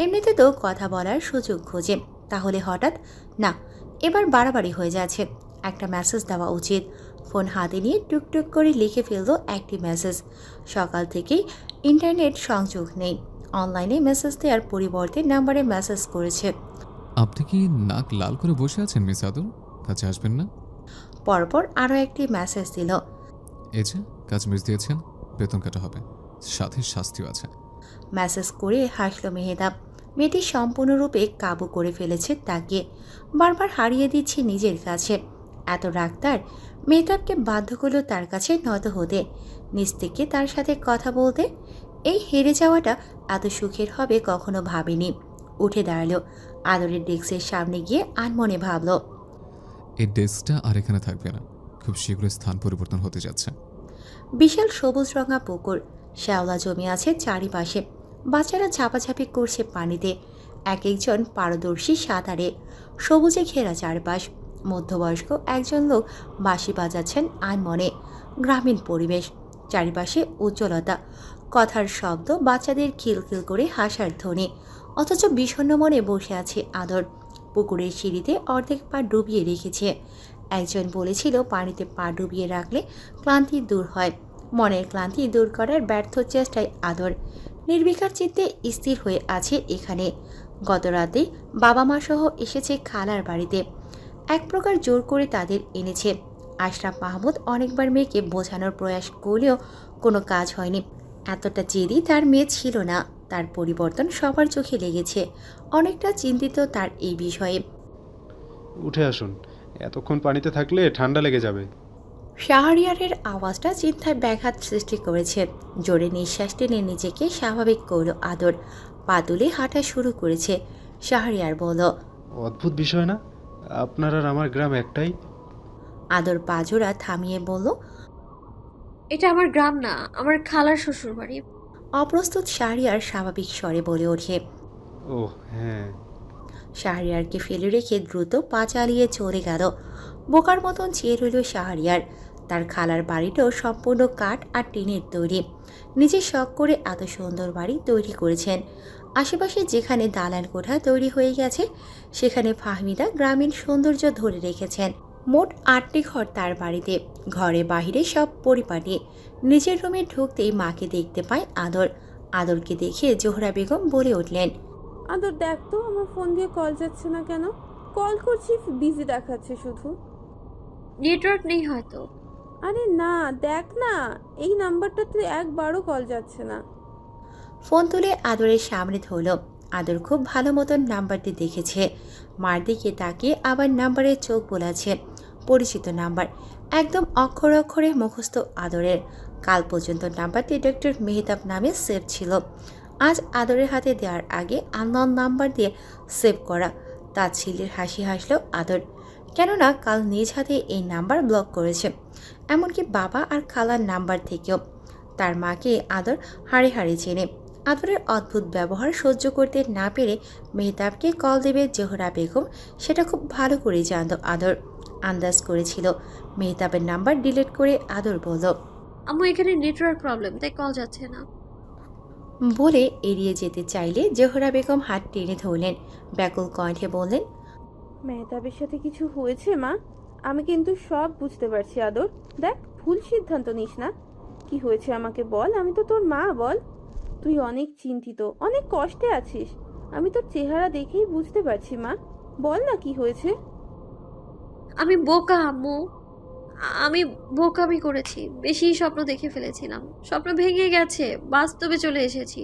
এমনিতে তো কথা বলার সুযোগ খোঁজে, তাহলে হঠাৎ না, এবার বাড়াবাড়ি হয়ে যাচ্ছে। একটা মেসেজ দেওয়া উচিত। ফোন হাতে নিয়ে টুকটুক করে লিখে ফেলল একটি মেসেজ। সকাল থেকেই ইন্টারনেট সংযোগ নেই। অনলাইনে মেসেজ দেওয়ার পরিবর্তে নাম্বারে মেসেজ করেছে। আপনি কি নাক লাল করে বসে আছেন মিস আদর? কাছে আসবেন না? পরপর আরও একটি মেসেজ দিল। এই যে কাজ মিস দিয়েছেন, বেতন কাটা হবে, সাথে শাস্তিও আছে। মেসেজ করে হাসল মেহেদাব। মেয়েটি সম্পূর্ণরূপে কাবু করে ফেলেছে তাকে। বারবার হারিয়ে দিচ্ছে নিজের কাছে। এত রাগ তার। মেহতাবকে বাধ্য করল তার কাছে নত হতে, নিজ থেকে তার সাথে কথা বলতে। এই হেরে যাওয়াটা এত সুখের হবে কখনো ভাবেনি। উঠে দাঁড়ালো। আদরের ডেস্কের সামনে গিয়ে আনমনে ভাবল, এই ডেস্কটা আর এখানে থাকবে না, খুব শীঘ্রই স্থান পরিবর্তন হতে যাচ্ছে। বিশাল সবুজ রঙা পুকুর, শ্যাওলা জমে আছে চারিপাশে। বাচ্চারা ঝাপাঝাপি করছে পানিতে, এক একজন পারদর্শী সাঁতারে। সবুজে ঘেরা চারপাশ। মধ্যবয়স্ক একজন লোক বাঁশি বাজাচ্ছেন আনমনে। গ্রামীণ পরিবেশ, চারিপাশে উজ্জ্বলতা, কথার শব্দ, বাচ্চাদের খিলখিল করে হাসার ধ্বনি। অথচ বিষণ্ণ মনে বসে আছে আদর। পুকুরের সিঁড়িতে অর্ধেক পা ডুবিয়ে রেখেছে। একজন বলেছিল পানিতে পা ডুবিয়ে রাখলে ক্লান্তি দূর হয়। মনের ক্লান্তি দূর করার ব্যর্থ চেষ্টায় আদর নির্বিকার চিত্তে স্থির হয়ে আছে এখানে। গত রাতে বাবা মা সহ এসেছে খালার বাড়িতে। এক প্রকার জোর করে তাদের এনেছে। আশরাফ মাহমুদ অনেকবার মেয়েকে বোঝানোর প্রয়াস করলেও কোনো কাজ হয়নি। এতটা জেদি তার মেয়ে ছিল না। তার পরিবর্তন সবার চোখে লেগেছে। অনেকটা চিন্তিত তার এই বিষয়ে। উঠে আসুন, এতক্ষণ পানিতে থাকলে ঠান্ডা লেগে যাবে। শাহরিয়ারের আওয়াজটা চিন্তায় ব্যাঘাত সৃষ্টি করেছে। জোরে নিঃশ্বাস টেনে নিজেকে স্বাভাবিক করল আদর। পা তুলে হাঁটা শুরু করেছে। শাহরিয়ার বলল, অদ্ভুত বিষয় না, আপনার আর আমার গ্রাম একটাই। আদর পা জোড়া থামিয়ে বলল, এটা আমার গ্রাম না, আমার খালার শ্বশুর বাড়ি। অপ্রস্তুত শাহরিয়ার স্বাভাবিক স্বরে বলে ওঠে। ও হ্যাঁ। শাহরিয়ারকে ফেলে রেখে দ্রুত পা চালিয়ে চলে গেল। বোকার মতন চেয়ে রইল শাহরিয়ার। তার খালার বাড়িটাও সম্পূর্ণ কাঠ আর টিনের তৈরি। নিজে শখ করে এত সুন্দর বাড়ি তৈরি করেছেন। আশেপাশে যেখানে দালান কোঠা তৈরি হয়ে গেছে সেখানে ফাহমিদা গ্রামীণ সৌন্দর্য ধরে রেখেছেন। মোট 8টি ঘর তার বাড়িতে। ঘরে বাহিরে সব পরিপাটি। নিজের রুমে ঢুকতেই মাকে দেখতে পায় আদর। আদরকে দেখে জোহরা বেগম বলে উঠলেন, আদর দেখ তো আমার ফোন দিয়ে কল যাচ্ছে না কেন? কল করছি বিজি দেখাচ্ছে শুধু। নেটওয়ার্ক নেই হয়তো। আরে না, দেখ না, এই নাম্বারটাতে একবারও কল যাচ্ছে না। ফোন তুলে আদরের সামনে ধরল। আদর খুব ভালো মতন নাম্বারটি দেখেছে। মার দিকে তাকিয়ে আবার নাম্বারে চোখ বোলাচ্ছে। পরিচিত নাম্বার, একদম অক্ষরে অক্ষরে মুখস্থ আদরের। কাল পর্যন্ত নাম্বারটি ডক্টর মেহতাব নামে সেভ ছিল। আজ আদরের হাতে দেওয়ার আগে আননোন নাম্বার দিয়ে সেভ করা। তাচ্ছিল্যের হাসি হাসল আদর, কেননা কাল নিজ হাতে এই নাম্বার ব্লক করেছে, এমনকি বাবা আর খালার নাম্বার থেকেও। তার মাকে আদর হাড়ে হাড়ে চেনে। আদরের অদ্ভুত ব্যবহার সহ্য করতে না পেরে মেহতাবকে কল দেবে জোহরা বেগম, সেটা খুব ভালো করে জানত আদর। আন্দাজ করেছিল। মেহতাবের নাম্বার ডিলিট করে আদর বলল, আম্মু এখানে নেটওয়ার্ক প্রবলেম, তাই কল যাচ্ছে না। বলে এড়িয়ে যেতে চাইলে জোহরা বেগম হাত টেনে ধরলেন। ব্যাকুল কণ্ঠে বললেন, মেহতাবের সাথে কিছু হয়েছে মা? আমি কিন্তু সব বুঝতে পারছি আদর। দেখ, ভুল সিদ্ধান্ত নিস না। কি হয়েছে আমাকে বল, আমি তো তোর মা, বল। তুই অনেক চিন্তিত, অনেক কষ্টে আছিস। আমি তোর চেহারা দেখেই বুঝতে পারছি মা। বল না কি হয়েছে। আমি বোকা আম্মু, আমি বোকামি করেছি, বেশি স্বপ্ন দেখে ফেলেছিলাম। স্বপ্ন ভেঙে গেছে, বাস্তবে চলে এসেছি।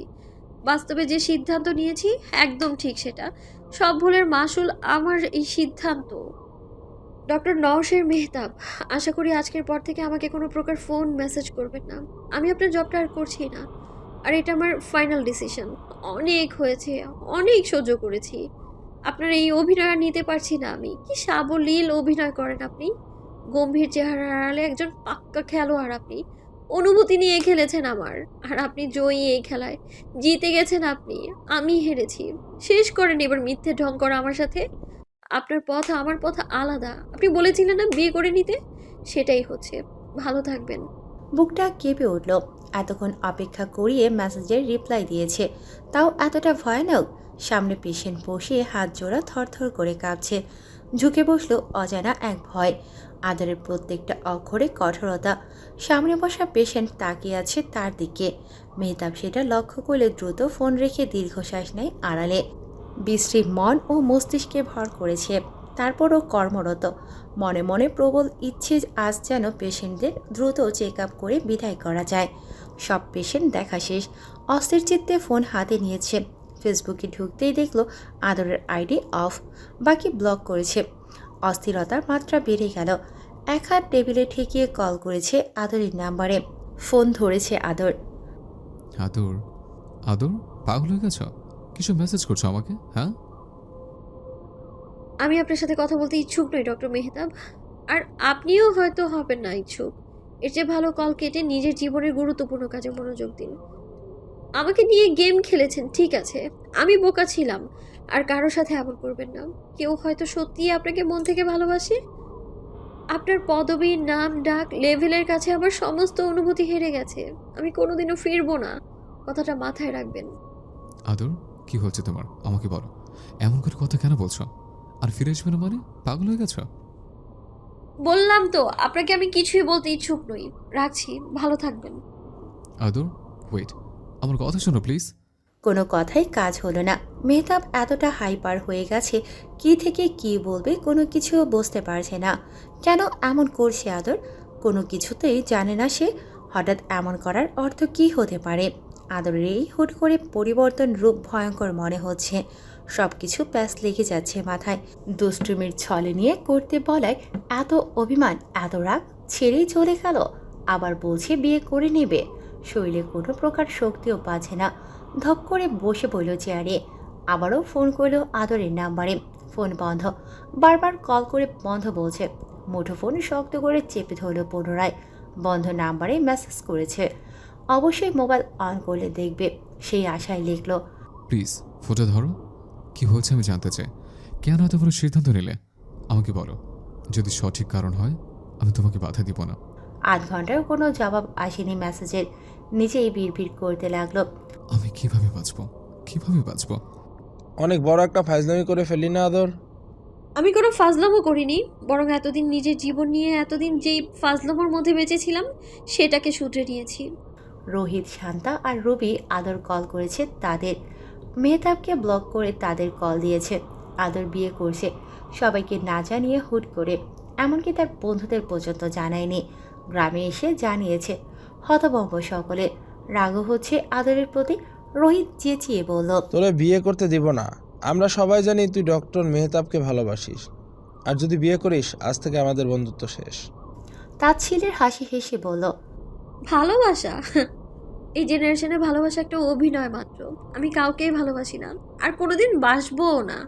বাস্তবে যে সিদ্ধান্ত নিয়েছি একদম ঠিক সেটা। সব ভুলের মাসুল আমার এই সিদ্ধান্ত। ডক্টর নওশের মেহতাব, আশা করি আজকের পর থেকে আমাকে কোনো প্রকার ফোন মেসেজ করবেন না। আমি আপনার জবটা আর করছি না, আর এটা আমার ফাইনাল ডিসিশন। অনেক হয়েছে, অনেক সহ্য করেছি। আপনার এই অভিনয় আর নিতে পারছি না আমি। কি সাবলীল অভিনয় করেন আপনি। গম্ভীর চেহারা আড়ালে একজন পাক্কা খেলোয়াড় আপনি। অনুভূতি নিয়ে খেলেছেন আমার, আর আপনি জয়ী এই খেলায়। জিতে গেছেন আপনি, আমি হেরেছি। শেষ করেন এবার মিথ্যে ঢং করা আমার সাথে। আপনার পথ আমার পথ আলাদা। আপনি বলেছিলেন না বিয়ে করে নিতে, সেটাই হচ্ছে। ভালো থাকবেন। বুকটা কেঁপে উঠল। এতক্ষণ অপেক্ষা করিয়ে মেসেজের রিপ্লাই দিয়েছে, তাও এতটা ভয়ানক। সামনে পেশেন্ট বসে হাত জোড়া থরথর করে কাঁপছে। ঝুঁকে বসলো অজানা এক ভয়। আদরের প্রত্যেকটা অক্ষরে কঠোরতা। সামনে বসা পেশেন্ট তাকিয়ে আছে তার দিকে। মেহতাব সেটা লক্ষ্য করলে দ্রুত ফোন রেখে দীর্ঘশ্বাস নেয় আড়ালে। বিশ্রী মন ও মস্তিষ্কে ভর করেছে, তারপরও কর্মরত। মনে মনে প্রবল ইচ্ছে আজ যেন পেশেন্টদের দ্রুত চেক আপ করে বিদায় করা যায়। সব পেশেন্ট দেখা শেষ। অস্থির চিত্তে ফোন হাতে নিয়েছে। ফেসবুকে ঢুকতেই দেখলো আদরের আইডি অফ, বাকি ব্লক করেছে। অস্থিরতার মাত্রা বেড়ে গেল। এক হাত টেবিলে ঠেকিয়ে কল করেছে আদরের নাম্বারে। ফোন ধরেছে আদর। আদর, আদর পাগল হয়ে গেছ? কিছু মেসেজ করছো আমাকে? হ্যাঁ, আমি আপনার সাথে কথা বলতে ইচ্ছুক নই ডক্টর মেহতাব, আর আপনিও হয়তো হবেন না ইচ্ছুক। এর চেয়ে ভালো কল কেটে নিজের জীবনের গুরুত্বপূর্ণ কাজে মনোযোগ দিন। আমাকে নিয়ে গেম খেলেছেন, ঠিক আছে, আমি বোকা ছিলাম। আর কারো সাথে এমন করবেন না। কেউ হয়তো সত্যিই আপনাকে মন থেকে ভালোবাসে। আপনার পদবী, নাম, ডাক, লেভেলের কাছে আমার সমস্ত অনুভূতি হেরে গেছে। আমি কোনোদিনও ফিরবো না, কথাটা মাথায় রাখবেন। আদর কি হচ্ছে তোমার আমাকে বলো, এমন করে কথা কেন বলছো? আর ফিরে আসবে না মানে পাগল হয়ে গেছো? বললাম তো আপনাকে আমি কিছুই বলতে ইচ্ছুক নই। রাখছি, ভালো থাকবেন। আদর, ওয়েট, আমার কথা শোনো প্লিজ। কোনো কথাই কাজ হলো না। মেহতাব এতটা হাইপার হয়ে গেছে, কি থেকে কি বলবে কোনো কিছু বুঝতে পারছে না। কেন এমন করছে আদর, কোনো কিছুতেই জানে না সে। হঠাৎ এমন করার অর্থ কি হতে পারে? আদরের এই হুট করে পরিবর্তন রূপ ভয়ঙ্কর মনে হচ্ছে। সব কিছু প্যাস লেগে যাচ্ছে মাথায়। দুষ্টুমির ছলে নিয়ে করতে বলায় এত অভিমান, এত রাগ, ছেড়েই চলে গেল। আবার বলছে বিয়ে করে নেবে। শরীরে কোনো প্রকার শক্তিও পাচ্ছে না। ধপ করে বসে পড়ল চেয়ারে। আবারও ফোন করলো আদরের নাম্বারে। ফোন বন্ধ। বারবার কল করে বন্ধ বলছে। মুঠোফোন শক্ত করে চেপে ধরল পুনরায়। বন্ধ নাম্বারে মেসেজ করেছে। অবশ্যই মোবাইল অন করলে দেখবে, সেই আশায় লিখল, প্লিজ ফোনটা ধরো। কি হয়েছে আমি জানতে চাই। কেন এত বড় সিদ্ধান্ত নিলে আমাকে বলো। যদি সঠিক কারণ হয় আমি তোমাকে বাধা দিব না। আধ ঘন্টায় কোনো জবাব আসেনি মেসেজের। নিজেই বিড়বিড় করতে লাগলো, আমি কিভাবে বাঁচবো, কিভাবে বাঁচবো? অনেক বড় একটা ফাইজলামি করে ফেলি না আদর? আমি কোনো ফাজলামো করিনি, বরং এতদিন নিজের জীবন নিয়ে এতদিন যেই ফাজলামোর মধ্যে বেঁচেছিলাম সেটাকে শুধরে নিয়েছি। রোহিত, শান্তা আর রবি আদর কল করেছে তাদের। মেহতাবকে ব্লক করে তাদের কল দিয়েছে। আদর বিয়ে করছে, সবাইকে না জানিয়ে হুট করে, এমনকি তার বন্ধুদের পর্যন্ত জানায়নি। গ্রামে এসে জানিয়েছে। হতভম্ব সকলে। রাগও হচ্ছে আদরের প্রতি। রোহিত চেঁচিয়ে বলল, তোরে বিয়ে করতে দিব না। আমরা সবাই জানি তুই ডক্টর মেহতাবকে ভালোবাসিস, আর যদি বিয়ে করিস আজ থেকে আমাদের বন্ধুত্ব শেষ। তার ছেলের হাসি হেসে বলল, ভালোবাসা? এই জেনারেশনে ভালোবাসা একটা অভিনয় মাত্র। আমি কাউকেই ভালোবাসি না, আর কোনোদিন বাসবও না।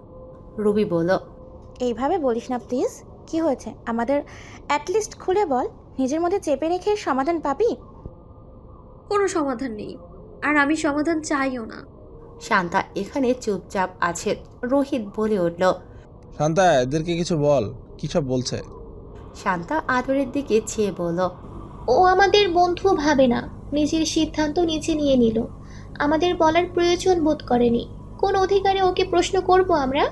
রবি বলল, এইভাবে বলিস না প্লিজ। কি হয়েছে আমাদের অ্যাটলিস্ট খুলে বল। নিজের মধ্যে চেপে রেখে সমাধান পাবি? কোনো সমাধান নেই, আর আমি সমাধান চাইও না। শান্তা এখানে চুপচাপ আছে। রোহিত বলে উঠল, শান্তা, এদেরকে কিছু বল, কি সব বলছে? শান্তা আদরের দিকে চেয়ে বলল, ও আমাদের বন্ধু ভাবে না, নিজের সিদ্ধান্ত নিজে নিয়ে নিল। আমাদের বলার প্রয়োজন বোধ করেনি। কোন অধিকারে ওকে প্রশ্ন করব আমরা?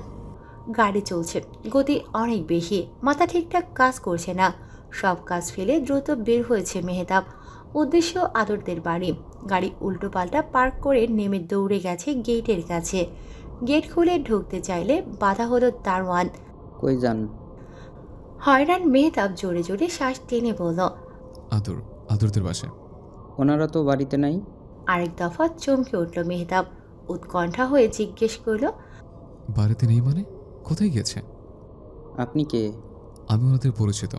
গাড়ি চলছে, গতি অনেক বেশি। মাথা ঠিকঠাক কাজ করছে না। সব কাজ ফেলে দ্রুত বের হয়েছে মেহতাব। উদ্দেশ্য আদরদের বাড়ি। গাড়ি উল্টোপাল্টা পার্ক করে নেমে দৌড়ে গেছে গেটের কাছে। গেট খুলে ঢুকতে চাইলে বাধা হলো দারোয়ান। কই যান? হয়রান মেহতাব জোরে জোরে শ্বাস টেনে বলল, আদর, আদরদের বাসায়। ওনারা তো বাড়িতে নাই। আরেক দফা চমকে উঠল মেহতাব। উৎকণ্ঠা হয়ে জিজ্ঞেস করল, বাড়িতে নেই মানে? কোথায় গিয়েছে? আপনি কে? আমি ওনাদের পরিচিত।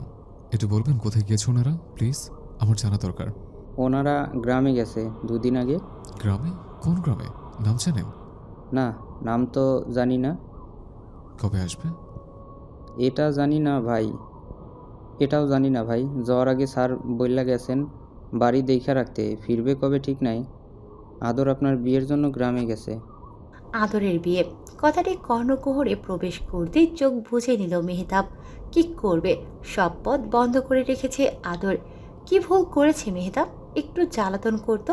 একটু বলবেন কোথায় গিয়েছে ওনারা প্লিজ, আমার জানা দরকার। ওনারা গ্রামে গেছে 2 দিন আগে। গ্রামে? কোন গ্রামে? নাম জানেন? না, নাম তো জানি না। কবে আসবে? এটা জানি না ভাই, এটাও জানি না ভাই। যাওয়ার আগে স্যার বইলা গেছেন বাড়ি দেখা রাখতে, ফিরবে কবে ঠিক নাই। আদর আপনার বিয়ের জন্য গ্রামে গেছে। আদরের বিয়ে কথাটি কর্ণকুহরে প্রবেশ করতেই চোখ বুঝে নিল মেহতাব। কি করবে? সব পথ বন্ধ করে রেখেছে আদর। কি ভুল করেছে মেহতাব? একটু জ্বালাতন করত।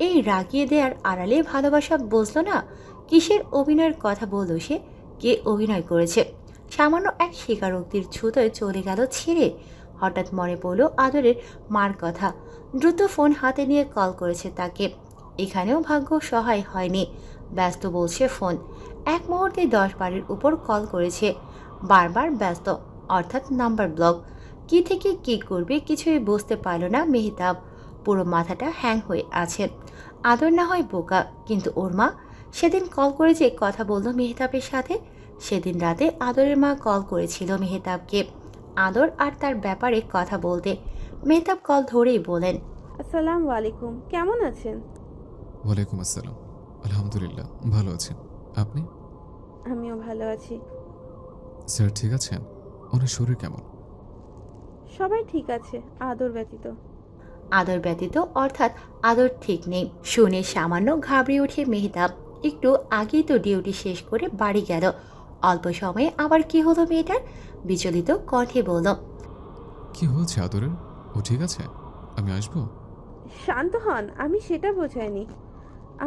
এই রাগিয়ে দেওয়ার আড়ালে ভালোবাসা বুঝলো না। কিসের অভিনয়ের কথা বলল সে? কে অভিনয় করেছে? সামান্য এক স্বীকারোক্তির ছুতোয় চলে গেল ছেড়ে। হঠাৎ মনে পড়ল আদরের মার কথা। দ্রুত ফোন হাতে নিয়ে কল করেছে তাকে। এখানেও ভাগ্য সহায় হয়নি। ব্যস্ত বলছে ফোন। এক মুহূর্তে 10 বারের উপর কল করেছে। বারবার ব্যস্ত, অর্থাৎ নাম্বার ব্লক। কি থেকে কি করবে কিছুই বুঝতে পারল না মেহতাব। পুরো মাথাটা হ্যাং হয়ে আছে। আদর না হয় বোকা, কিন্তু ওর মা সেদিন কল করে যে কথা বলল মেহতাবের সাথে। সেদিন রাতে আদরের মা কল করেছিল মেহতাবকে আদর আর তার ব্যাপারে কথা বলতে। মেহতাব কল ধরেই বলেন, আসসালামু আলাইকুম, কেমন আছেন? ওয়ালাইকুম আসসালাম, আলহামদুলিল্লাহ ভালো আছেন। আপনি? আমিও ভালো আছি। স্যার ঠিক আছেন? ওনার শরীর কেমন? সবাই ঠিক আছে, আদর ব্যতীত। আদর ব্যতীত অর্থাৎ আদর ঠিক নেই শুনে সামান্য ঘাবড়ে ওঠে মেহতাব। একটু আগেই তো ডিউটি শেষ করে বাড়ি গেল। অল্প সময়ে আবার কি হলো মেয়েটার? বিচলিত কণ্ঠে বলল, কি হয়েছে আদরের? ও ঠিক আছে? আমি আসবো? শান্ত হন, আমি সেটা বোঝাইনি।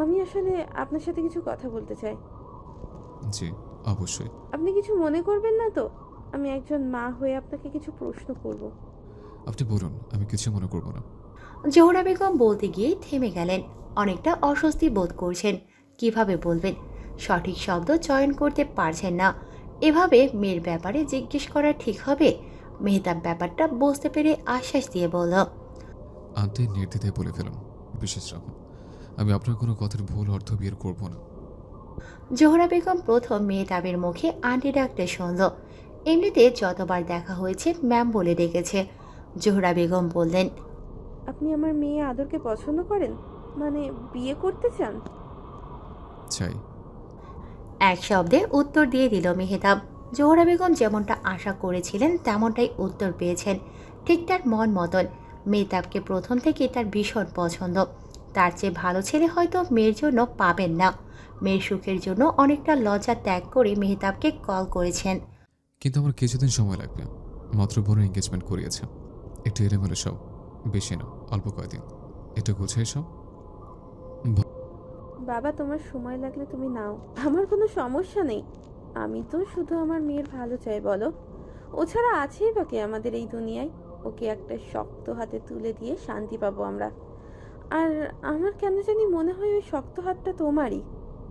আমি আসলে আপনার সাথে কিছু কথা বলতে চাই। জি, অবশ্যই। আপনি কিছু মনে করবেন না তো? আমি একজন মা হয়ে আপনাকে কিছু প্রশ্ন করব। আপনি বলুন, আমি কিছু মনে করব না। জোহরা বেগম বলতে গিয়ে থেমে গেলেন। অনেকটা অস্বস্তি বোধ করছেন। কিভাবে বলবেন, সঠিক শব্দ চয়ন করতে পারছেন না। এভাবে মেয়ের ব্যাপারে জিজ্ঞেস করা ঠিক হবে? মেহতাব ব্যাপারটা বুঝতে পেরে আশ্বাস দিয়ে বলল, আন্টি নির্দ্বিধায় বলে ফেলুন, বিশ্বাস রাখুন, আমি আপনার কোনো কথার ভুল অর্থ বের করব না। জোহরা বেগম প্রথম মেহতাবের মুখে আন্টি ডাকতে শুনল। এমনিতে যতবার দেখা হয়েছে ম্যাম বলে ডেকেছে। জোহরা বেগম বললেন, আপনি আমার মেয়ে আদরকে পছন্দ করেন? মানে বিয়ে করতে চান? চাই। এক শব্দে উত্তর দিয়ে দিল মেহতাব। জোহরা বেগম যেমনটা আশা করেছিলেন তেমনটাই উত্তর পেয়েছেন, ঠিক তার মন মতন। মেহতাবকে প্রথম থেকে তার ভীষণ পছন্দ। তার চেয়ে ভালো ছেলে হয়তো মেয়ের জন্য পাবেন না। মেয়ের সুখের জন্য অনেকটা লজ্জা ত্যাগ করে মেহতাবকে কল করেছেন। কিন্তু আমার কিছুদিন সময় লাগবে। মাত্র বোনের এঙ্গেজমেন্ট করিয়েছে, একটু এলোমেলো সব, বেশি না, অল্প কয়েকদিন। একটু গুছাই সব। বাবা, তোমার সময় লাগলে তুমি নাও, আমার কোনো সমস্যা নেই। আমি তো শুধু আমার মেয়ের ভালো চাই, বলো। ও ছাড়া আছেই বাকি আমাদের এই দুনিয়ায়। ওকে একটা শক্ত হাতে তুলে দিয়ে শান্তি পাবো আমরা। আর আমার কেন জানি মনে হয় ওই শক্ত হাতটা তোমারই।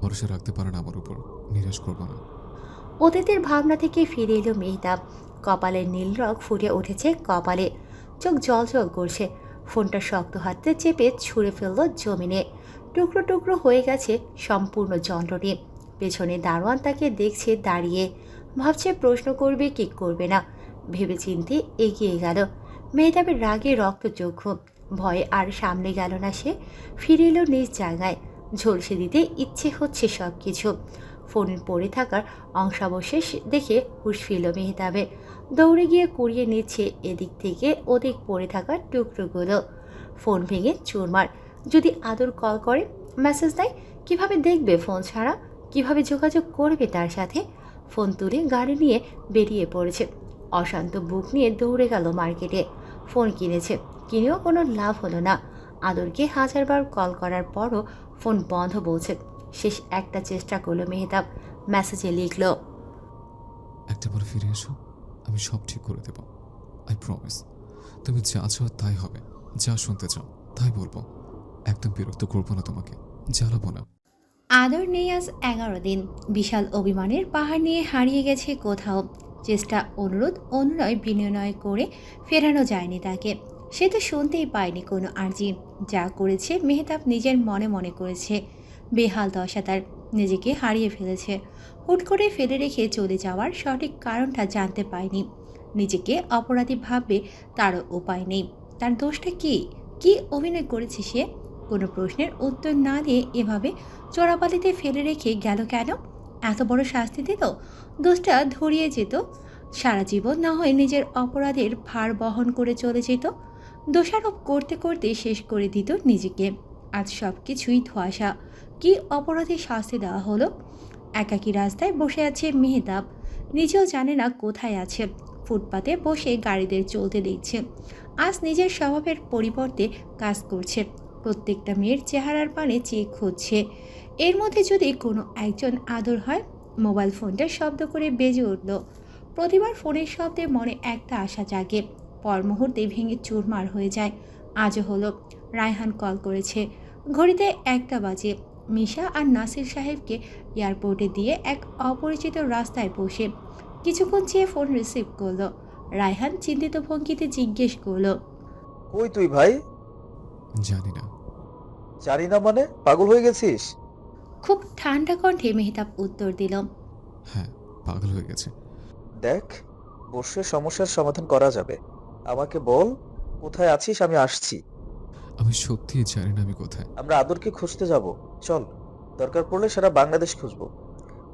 ভরসা রাখতে পারেন আমার উপর, নিরাশ করবো না। অতীতের ভাবনা থেকে ফিরে এলো মেহতাব। কপালের নীল রং ফুটে উঠেছে কপালে, চোখ জল করছে। ফোনটা শক্ত হাতে চেপে ছুঁড়ে ফেলল জমিনে। টুকরো টুকরো হয়ে গেছে সম্পূর্ণ যন্ত্রটি। পেছনে দারোয়ান তাকে দেখছে দাঁড়িয়ে, ভাবছে প্রশ্ন করবে কি করবে না। ভেবেচিন্তে এগিয়ে গেল। মেহতাবের রাগে রক্তচক্ষু, ভয়ে আর সামনে গেল না সে। ফিরে এলো নিজ জায়গায়। ঝলসে দিতে ইচ্ছে হচ্ছে সব কিছু। ফোনের পড়ে থাকার অংশাবশেষ দেখে হুঁশ ফিরল মেহতাবের। দৌড়ে গিয়ে কুড়িয়ে নিচ্ছে এদিক থেকে ওদিক পড়ে থাকা টুকরোগুলো। ফোন ভেঙে চুরমার। যদি আদর কল করে, মেসেজ দেয়, কিভাবে দেখবে ফোন ছাড়া? কিভাবে যোগাযোগ করবে তার সাথে? ফোন তুলে গাড়ি নিয়ে বেরিয়ে পড়েছে। অশান্ত বুক নিয়ে দৌড়ে গেল মার্কেটে। ফোন কিনেছে, কিনেও কোনো লাভ হলো না। আদরকে হাজারবার কল করার পরও ফোন বন্ধ বলছে। শেষ একটা চেষ্টা করলো মেহতাব। মেসেজে লিখল, একটাবার ফিরে এসো, আমি সব ঠিক করে দেব, আই প্রমিস। তুমি যা চাও তাই হবে, যা শুনতে চাও তাই বলবো। একদম বিরক্ত করবো না তোমাকে, জ্বালাবো না। আদর নেই আজ 11 দিন। বিশাল অভিমানের পাহাড় নিয়ে হারিয়ে গেছে কোথাও। চেষ্টা, অনুরোধ, অনুনয় বিনয় করে ফেরানো যায়নি তাকে। সে তো শুনতেই পায়নি কোনো আর্জি। যা করেছে মেহতাব নিজের মনে মনে করেছে। বেহাল দশা তার, নিজেকে হারিয়ে ফেলেছে। হুট করে ফেলে রেখে চলে যাওয়ার সঠিক কারণটা জানতে পায়নি। নিজেকে অপরাধী ভাববে তারও উপায় নেই। তার দোষটা কি অভিনয় করেছে সে? কোনো প্রশ্নের উত্তর না দিয়ে এভাবে চোরাবালিতে ফেলে রেখে গেল কেন? এত বড় শাস্তি দিত, দোষটা ধরিয়ে যেত, সারা জীবন না হয় নিজের অপরাধের ভার বহন করে চলে যেত। দোষারোপ করতে করতে শেষ করে দিত নিজেকে। আজ সব কিছুই ধোঁয়াশা। কি অপরাধে শাস্তি দেওয়া হলো? একাকী রাস্তায় বসে আছে মেহতাব, নিজেও জানে না কোথায় আছে। ফুটপাতে বসে গাড়িদের চলতে দেখছে। আজ নিজের স্বভাবের পরিবর্তে কাজ করছে। প্রত্যেকটা মেয়ের চেহারার পানে চেয়ে খুঁজছে। এর মধ্যে যদি কোনো একজন আদর হয়। মোবাইল ফোনটা শব্দ করে বেজে উঠল। প্রতিবার ফোনের শব্দে মনে একটা আশা জাগে, পর মুহূর্তে ভেঙে চুরমার হয়ে যায়। আজও হলো। রায়হান কল করেছে। ঘড়িতে 1টা বাজে। মিশা আর নাসির সাহেবকে এয়ারপোর্টে দিয়ে এক অপরিচিত রাস্তায় বসে কিছুক্ষণ চেয়ে ফোন রিসিভ করলো। রায়হান চিন্তিত ভঙ্গিতে জিজ্ঞেস করলো, কই তুই ভাই? জানি না। জানি না মানে? পাগল হয়ে গেছিস? খুব ঠান্ডা কণ্ঠে মেহতাব উত্তর দিল, হ্যাঁ, পাগল হয়ে গেছে। দেখ, বসে সমস্যার সমাধান করা যাবে। আমাকে বল, কোথায় আছিস? আমি আসছি। আমি সত্যিই জানি না আমি কোথায়। আমরা আদরকে খুঁজতে যাব, চল। দরকার পড়লে সারা বাংলাদেশ খুঁজবো।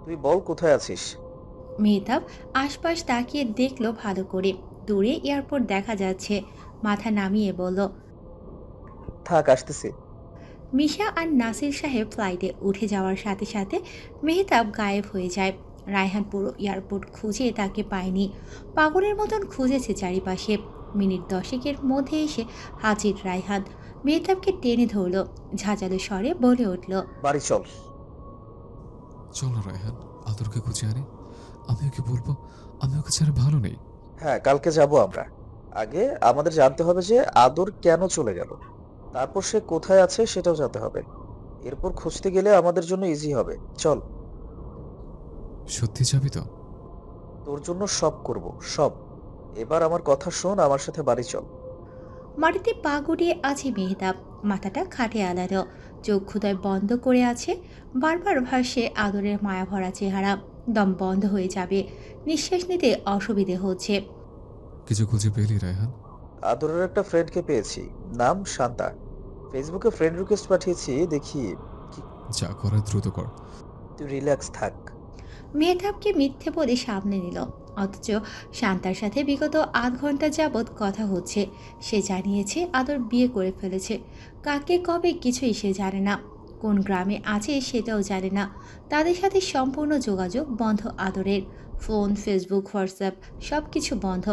তুই বল কোথায় আছিস? মেহতাব আশপাশ তাকিয়ে দেখলো ভালো করে। দূরে এয়ারপোর্ট দেখা যাচ্ছে। মাথা নামিয়ে বলল, থাক, আসতেছি। মিশা আর নাসির সাহেব ফ্লাইটে উঠে যাওয়ার সাথে সাথে মেহতাব গায়েব হয়ে যায়। রায়হান পুরো এয়ারপোর্ট খুঁজে তাকে পায়নি। পাগলের মতন খুঁজেছে চারিপাশে। মিনিট 10 মধ্যে এসে হাজির রায়হান। মেহতাবকে টেনে ধরল, ঝাঁঝালো স্বরে বলে উঠল, বাড়ি চল। চল না রায়হান, আদরকে খুঁজে আনি। আমি ওকে বলবো আমি ওকে ছাড়া ভালো নেই। হ্যাঁ, কালকে যাব আমরা। আগে আমাদের জানতে হবে যে আদর কেন চলে গেল, তারপর সে কোথায় আছে সেটাও জানতে হবে। এরপর খুঁজতে গেলে আমাদের জন্য ইজি হবে। চল। সত্যি যাবি তো? তোর জন্য সব করব, সব। এবার আমার কথা শোন, আমার সাথে বাড়ি চল। মাটিতে পা গুটিয়ে আছে মেহতাব, মাথাটা খাটে আলাদা, চোখ ক্ষুদায় বন্ধ করে আছে। বারবার ভাসে আদরের মায়াভরা চেহারা। দম বন্ধ হয়ে যাবে, নিঃশ্বাস নিতে অসুবিধে হচ্ছে। কিছু খুঁজে পেলি রায়হান? আদরের একটা ফ্রেন্ডকে পেয়েছি, নাম শান্তা। ফেসবুকে ফ্রেন্ড রিকোয়েস্ট পাঠিয়েছি, দেখি। যা করার দ্রুত কর। তুই রিল্যাক্স থাক। মেহতাবকে মিথ্যে বলে সামনে নিল, অথচ শান্তার সাথে বিগত আধ ঘন্টা যাবৎ কথা হচ্ছে। সে জানিয়েছে আদর বিয়ে করে ফেলেছে। কাকে কবে কিছুই সে জানে না, কোন গ্রামে আছে সেটাও জানে না। তাদের সাথে সম্পূর্ণ যোগাযোগ বন্ধ আদরের। ফোন, ফেসবুক, হোয়াটসঅ্যাপ সব কিছু বন্ধ।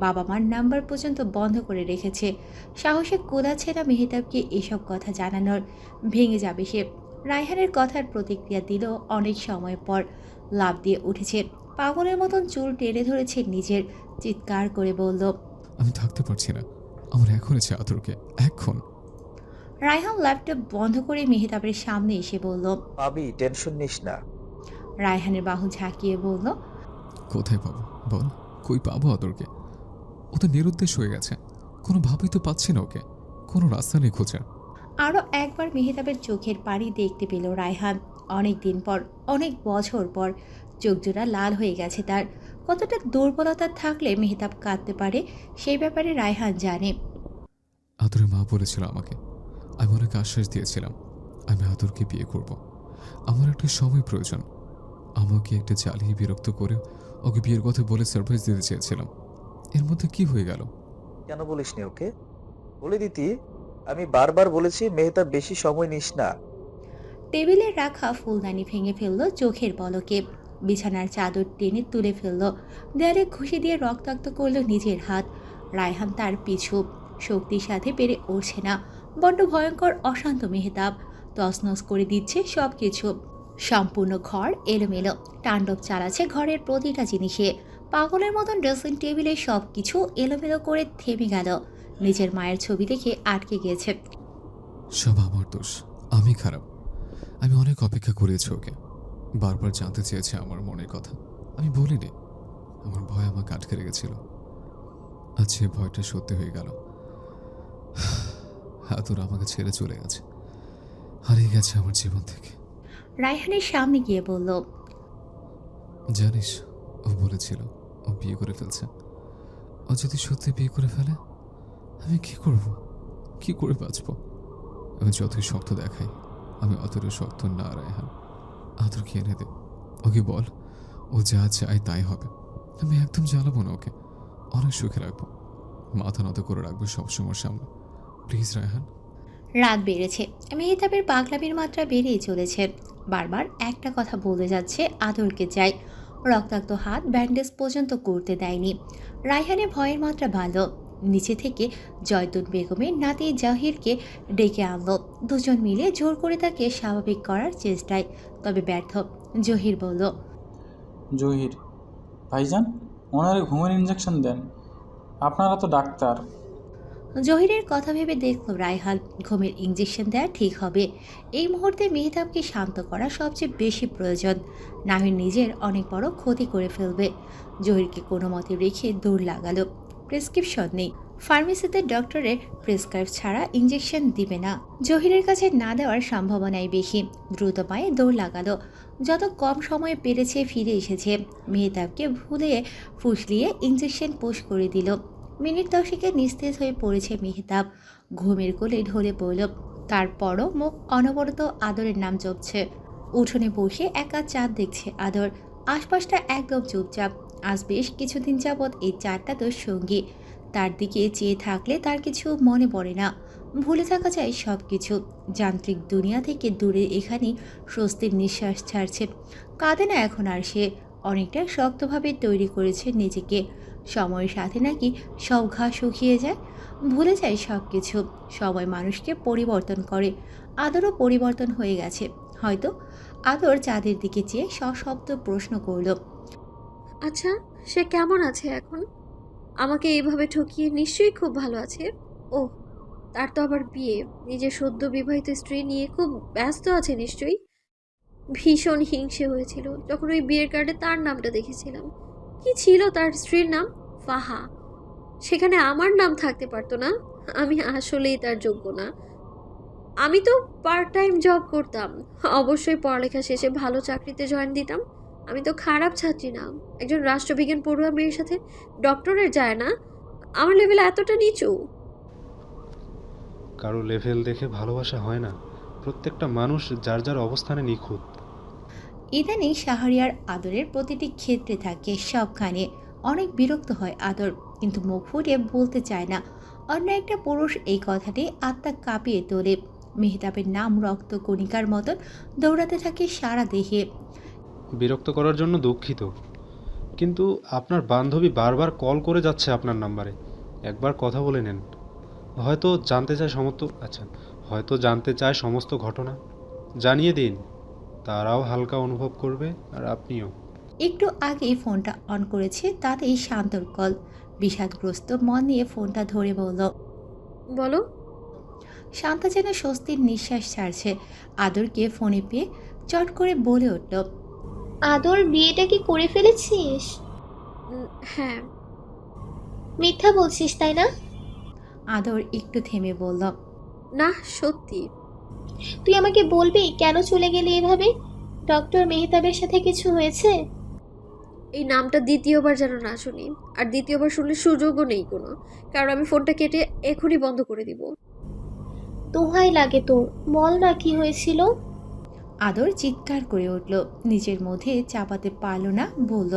বাবা মার নাম্বার পর্যন্ত বন্ধ করে রেখেছে। সাহসে কোলাচ্ছে না মেহতাবকে এসব কথা জানানোর। ভেঙে যাবে সে। রায়হানের কথার প্রতিক্রিয়া দিল অনেক সময় পর। লাফ দিয়ে উঠেছে, পাগলের মতন চুল টেনে ধরেছে নিজের, চিৎকার করে বলল, আমি থাকতে পারছি না, আমার এখন আছে আদরকে, এখন। রায়হান ল্যাপটপ বন্ধ করে মেহতাবের সামনে এসে বলল, পাবি, টেনশন নিস না। রায়হানের বাহু ঝাঁকিয়ে বলল, কোথায় পাবো বল? কই পাবো আদরকে? ও তো নিরুদ্দেশ হয়ে গেছে, কোনোভাবেই তো পাচ্ছি না ওকে, কোনো রাস্তা নেই খোঁজার। আরও একবার মেহতাবের চোখের পানি দেখতে পেল রায়হান। অনেক দিন পর, অনেক বছর পর। চোখজোড়া লাল হয়ে গেছে তার। কতটা দুর্বলতা থাকলে মেহতাব কাঁদতে পারে সেই ব্যাপারে রায়হান জানে। আদরের মা বলেছিল আমাকে, আমি অনেক আশ্বাস দিয়েছিলাম আমি আদরকে বিয়ে করব। আমার একটা সময় প্রয়োজন। আমাকে একটা জ্বালিয়ে বিরক্ত করে ওকে বিয়ের কথা বলে সারপ্রাইজ দিতে চেয়েছিলাম। এর মধ্যে কি হয়ে গেল? কেন বলিসনি ওকে? বলে দিতি। আমি বারবার বলেছি মেহতাব, বেশি সময় নিস না। টেবিলে রাখা ফুলদানি ভেঙে ফেলল চোখের পলকে। বিছানার চাদর টেনে তুলে ফেলল। দেয়ালে ঘুষি দিয়ে রক্তাক্ত করল নিজের হাত। রায়হান তার পিছু, শক্তির সাথে পেরে উঠছে না। বড্ড ভয়ঙ্কর অশান্ত মেহতাব, তছনছ করে দিচ্ছে সব কিছু। সম্পূর্ণ ঘর এলোমেলো, তাণ্ডব চালাচ্ছে ঘরের প্রতিটা জিনিসে। পাগলের মতন ড্রেসিং টেবিলে সব কিছু এলোমেলো করে থেমে গেল। নিজের মায়ের ছবি দেখে আটকে গিয়েছে। সব আমার দোষ, আমি খারাপ। আমি অনেক অপেক্ষা করেছি ওকে, বারবার জানতে চেয়েছে আমার মনের কথা, আমি বলিনি। আমার ভয় আমাকে আটকে রেখেছিল। আজ সে ভয়টা সত্যি হয়ে গেল। আদর আমাকে ছেড়ে চলে গেছে, হারিয়ে গেছে আমার জীবন থেকে। রায়হানের সামনে গিয়ে বলল, জানিস, ও বলেছিল ও বিয়ে করে ফেলছে। ও যদি সত্যি বিয়ে করে ফেলে, আমি কি করব? কি করে বাঁচব? আমি যতই শক্ত দেখাই, আমি অতটা শক্ত না রায়হান। আদরকে এনে দে, ওকে বল ও যা চায় তাই হবে। আমি একদম জ্বালাবো না ওকে, অনেক সুখে রাখবো, মাথা নত করে রাখবো সবসময় সামনে। প্লিজ রায়হান। রাত বেড়েছে, মেহতাবের পাগলামির মাত্রা বেড়েই চলেছে। বারবার একটা কথা বলে যাচ্ছে, আদরকে চাই। রক্তাক্ত হাত ব্যান্ডেজ পর্যন্ত করতে দেয়নি। রায়হানের ভয়ের মাত্রা বাড়ল। নিচে থেকে জয়তুন বেগমের নাতি জাহিরকে ডেকে আনলো। দুজন মিলে জোর করে তাকে স্বাভাবিক করার চেষ্টায়, তবে ব্যর্থ। জহির বলল, জহির ভাইজান, ওনারে ঘুমের ইঞ্জেকশন দেন, আপনারা তো ডাক্তার। জহিরের কথা ভেবে দেখল রায়হান, ঘুমের ইঞ্জেকশন দেওয়া ঠিক হবে। এই মুহূর্তে মেহতাবকে শান্ত করা সবচেয়ে বেশি প্রয়োজন, না হয় নিজের অনেক বড় ক্ষতি করে ফেলবে। জহিরকে কোনো মতে রেখে দৌড় লাগালো। প্রেসক্রিপশন নেই, ফার্মেসিতে ডক্টরের প্রেসক্রাইব ছাড়া ইঞ্জেকশন দিবে না। জহিরের কাছে না দেওয়ার সম্ভাবনাই বেশি। দ্রুত পায়ে দৌড় লাগালো। যত কম সময়ে পেরেছে ফিরে এসেছে। মেহতাবকে ভুলিয়ে ফুসলিয়ে ইঞ্জেকশন পুশ করে দিল। মিনিট 10 নিস্তেজ হয়ে পড়েছে মেহতাব, ঘুমের কোলে ঢলে পড়ল। তারপরও মুখ অনবরত আদরের নাম জপছে। উঠোনে বসে একা চাঁদ দেখছে আদর। আশপাশটা একদম চুপচাপ। আজ বেশ কিছুদিন যাবৎ এই চাঁদটা তো সঙ্গী। তার দিকে চেয়ে থাকলে তার কিছু মনে পড়ে না, ভুলে থাকা যায় সব কিছু। যান্ত্রিক দুনিয়া থেকে দূরে এখানেই স্বস্তির নিঃশ্বাস ছাড়ছে। কাঁদে না এখন আর সে, অনেকটা শক্তভাবে তৈরি করেছে নিজেকে। সময়ের সাথে নাকি সব ঘা শুকিয়ে যায়, ভুলে যায় সব কিছু। সবাই মানুষকে পরিবর্তন করে, আদরও পরিবর্তন হয়ে গেছে হয়তো। আদর চাঁদের দিকে চেয়ে সশব্দ প্রশ্ন করল, আচ্ছা, সে কেমন আছে এখন? আমাকে এইভাবে ঠকিয়ে নিশ্চয়ই খুব ভালো আছে। ও, তার তো আবার বিয়ে, নিজের সদ্য বিবাহিত স্ত্রী নিয়ে খুব ব্যস্ত আছে নিশ্চয়ই। ভীষণ হিংসে হয়েছিল যখন ওই বিয়ের কার্ডে তার নামটা দেখেছিলাম। কি ছিল তার স্ত্রীর নাম? ফাহা। সেখানে আমার নাম থাকতে পারতো না? আমি আসলেই তার যোগ্য না। আমি তো পার্ট টাইম জব করতাম, অবশ্যই পড়ালেখা শেষে ভালো চাকরিতে জয়েন দিতাম। আমি তো খারাপ ছাত্রী না। একজন রাষ্ট্রবিজ্ঞান পড়ুয়া মেয়ের সাথে ডক্টরেট যায় না? আমার লেভেল এতটা নিচু? কারো লেভেল দেখে ভালোবাসা হয় না। প্রত্যেকটা মানুষ যার যার অবস্থানে নিখুঁত। ইদানিং শাহরিয়ার আদরের প্রতিটি ক্ষেত্রে থাকে সবখানে। অনেক বিরক্ত হয় আদর, কিন্তু মুখ ফুটে বলতে চায় না। অন্য একটা পুরুষ এই কথাটি আত্মা কাঁপিয়ে তোলে। মেহতাবের নাম রক্ত কণিকার মতন দৌড়াতে থাকে সারা দেহে। বিরক্ত করার জন্য দুঃখিত, কিন্তু আপনার বান্ধবী বারবার কল করে যাচ্ছে আপনার নাম্বারে। একবার কথা বলে নেন। হয়তো জানতে চায় সমস্ত ঘটনা। জানিয়ে দিন, তারাও হালকা অনুভব করবে আর আপনিও। একটু আগেই ফোনটা অন করেছে, তাতেই শান্তর কল। বিষাদগ্রস্ত মন নিয়ে ফোনটা ধরে বলল, বলো। শান্তা যেন স্বস্তির নিঃশ্বাস ছাড়ছে। আদরকে ফোনে পেয়ে চট করে বলে উঠল, আদর, বিয়েটা কি করে ফেলেছিস? হ্যাঁ। মিথ্যা বলছিস তাই না? আদর একটু থেমে বলল, না, সত্যি। তুই আমাকে বলবি কেন চলে গেলি এভাবে? ডক্টর মেহতাবের সাথে কিছু হয়েছে? এই নামটা দ্বিতীয়বার যেন না শুনি, আর দ্বিতীয়বার শুনলে সুযোগও নেই কোনো, কারণ আমি ফোনটা কেটে এখনই বন্ধ করে দিব। দোহাই লাগে তোর, বল না কি হয়েছিল। আদর চিৎকার করে উঠল, নিজের মধ্যে চাপাতে পারল না, বলল,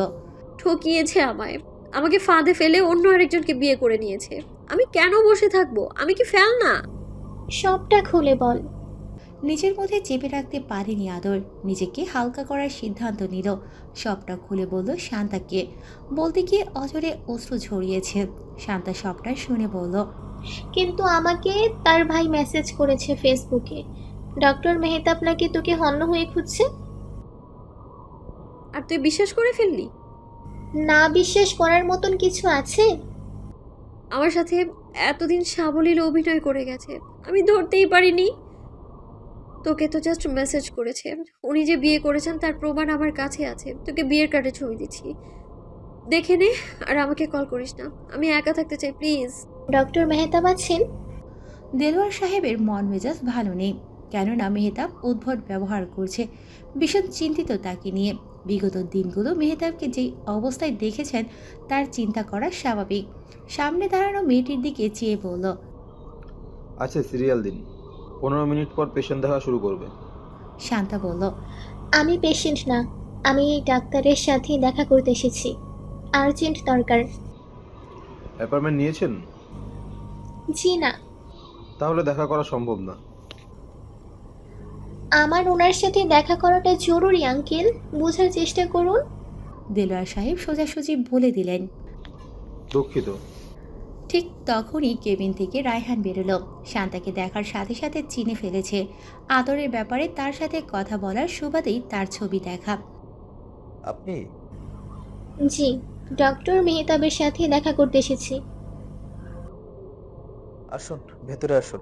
ঠকিয়েছে আমায়। আমাকে ফাঁদে ফেলে অন্য আরেকজনকে বিয়ে করে নিয়েছে। আমি কেন বসে থাকবো? আমি কি ফেল না? সবটা খুলে বল। নিজের মধ্যে চেপে রাখতে পারেনি আদর, নিজেকে হালকা করার সিদ্ধান্ত নিল। সবটা খুলে বলল শান্তাকে। বলতে গিয়ে অজরে অশ্রু ঝরিয়েছে। শান্তা সবটা শুনে বলল, কিন্তু আমাকে তার ভাই মেসেজ করেছে ফেসবুকে, ডক্টর মেহতাব নাকি তোকে হন্য হয়ে খুঁজছে। আর তুই বিশ্বাস করে ফেললি? না বিশ্বাস করার মতন কিছু আছে? আমার সাথে এতদিন সাবলীল অভিনয় করে গেছে, আমি ধরতেই পারিনি। তোকে তো জাস্ট মেসেজ করেছে। উনি যে বিয়ে করেছেন তার প্রমাণ আমার কাছে আছে। তোকে বিয়ের কার্ডে ছবি দিচ্ছি, দেখে নে। আর আমাকে কল করিস না, আমি একা থাকতে চাই, প্লিজ। ডক্টর মেহতাব আছেন? দেলোয়ার সাহেবের মন মেজাজ ভালো নেই, কেননা মেহতাব উদ্ভট ব্যবহার করছে। ভীষণ চিন্তিত তাকে নিয়ে। বিগত দিনগুলো মেহতাবকে যেই অবস্থায় দেখেছেন তার চিন্তা করা স্বাভাবিক। সামনে দাঁড়ানো মেয়েটির দিকে চেয়ে বলল, আচ্ছা, সিরিয়াল দিন, 15 মিনিট পর পেশেন্ট দেখা শুরু করবে। শান্তা বলল, আমি পেশেন্ট না, আমি এই ডাক্তারের সাথে দেখা করতে এসেছি, আর্জেন্ট দরকার। অ্যাপয়েন্টমেন্ট নিয়েছেন? জি না। তাহলে দেখা করা সম্ভব না। আমার ওনার সাথে দেখা করাটা জরুরি আঙ্কেল, বোঝার চেষ্টা করুন। দেলোয়ার সাহেব সোজাসুজি বলে দিলেন। দুঃখিত। ঠিক তখনই কেবিন থেকে রায়হান বেরোলো। শান্তাকে দেখার সাথে সাথে চিনে ফেলেছে। আদরের ব্যাপারে তার সাথে কথা বলার সুবাদেই তার ছবি দেখা। আপনি? জি, ডক্টর মেহতাবের সাথে দেখা করতে এসেছি। আসুন, ভেতরে আসুন।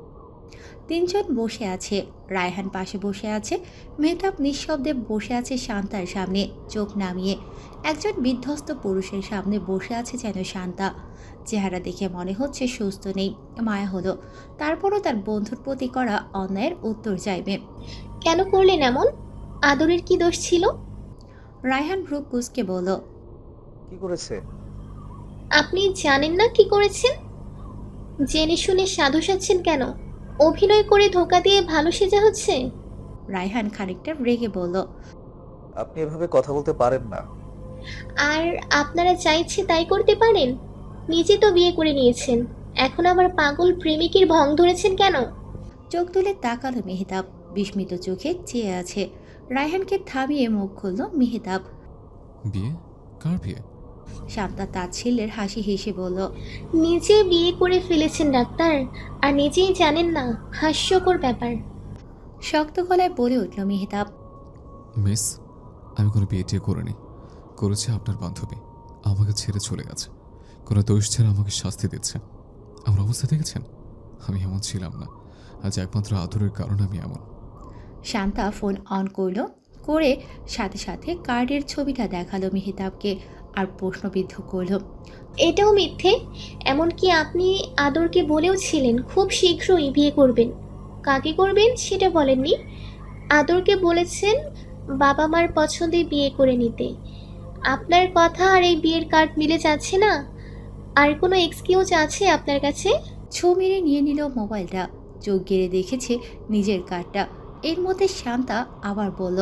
তিনজন বসে আছে। রায়হান পাশে বসে আছে। মেহতাব নিঃশব্দে বসে আছে শান্তার সামনে, চোখ নামিয়ে। একজন বিধ্বস্ত পুরুষের সামনে বসে আছে যেন শান্তা। চেহারা দেখে মনে হচ্ছে সুস্থ নেই। মায়া হলো, তারপরও তার বন্ধুর প্রতি করা অন্যায়ের উত্তর চাইবে। কেন করলেন এমন? আদরের কি দোষ ছিল? রায়হান ভ্রু কুঁচকে বলল, কি করেছে? আপনি জানেন না কি করেছেন? জেনে শুনে সাধু সাজছেন কেন? অভিনয় করে ধোকা দিয়ে ভালো সেজা হচ্ছে। রায়হান খানিকটা রেগে বলল, আপনি এভাবে কথা বলতে পারেন না। আর আপনারা চাইছে তাই করতে পারেন? নিজে তো বিয়ে করে নিয়েছেন, এখন আবার পাগল প্রেমিকের ভং ধরেছেন কেন? চোখ তুলে তাকালো মেহতাব, বিস্মিত চোখে চেয়ে আছে। রায়হানকে থামিয়ে মুখ খুলল মেহতাব। বিয়ে? কার বিয়ে? শান্তা তাচ্ছিল্যের হাসি হেসে বলল, নিজে বিয়ে করে ফেলেছেন ডাক্তার, আর নিজেই জানেন না, হাস্যকর ব্যাপার। শক্ত গলায় বলে উঠল মেহতাব। মিস, আমি কোনো বিয়ে টিয়ে করিনি, করেছে আপনার বান্ধবী, আমাকে ছেড়ে চলে গেছে, কোনো দোষ ছাড়া আমাকে শাস্তি দিচ্ছে। আমার অবস্থা দেখেছেন? আমি এমন ছিলাম না, আজ একমাত্র আদরের কারণে আমি এমন। শান্তা ফোন অন করে সাথে সাথে কার্ডের ছবিটা দেখালো মেহতাবকে আর প্রশ্নবিদ্ধ করল, এটাও মিথ্যে? এমনকি আপনি আদরকে বলেও ছিলেন খুব শীঘ্রই বিয়ে করবেন। কাকে করবেন সেটা বলেননি। আদরকে বলেছেন বাবা মার পছন্দে বিয়ে করে নিতে। আপনার কথা আর এই বিয়ের কার্ড মিলে যাচ্ছে না। আর কোনো এক্সকিউজ আছে আপনার কাছে? ছো মেরে নিয়ে নিল মোবাইলটা, চোখ গেড়ে দেখেছে নিজের কার্ডটা। এর মধ্যে শান্তা আবার বলল,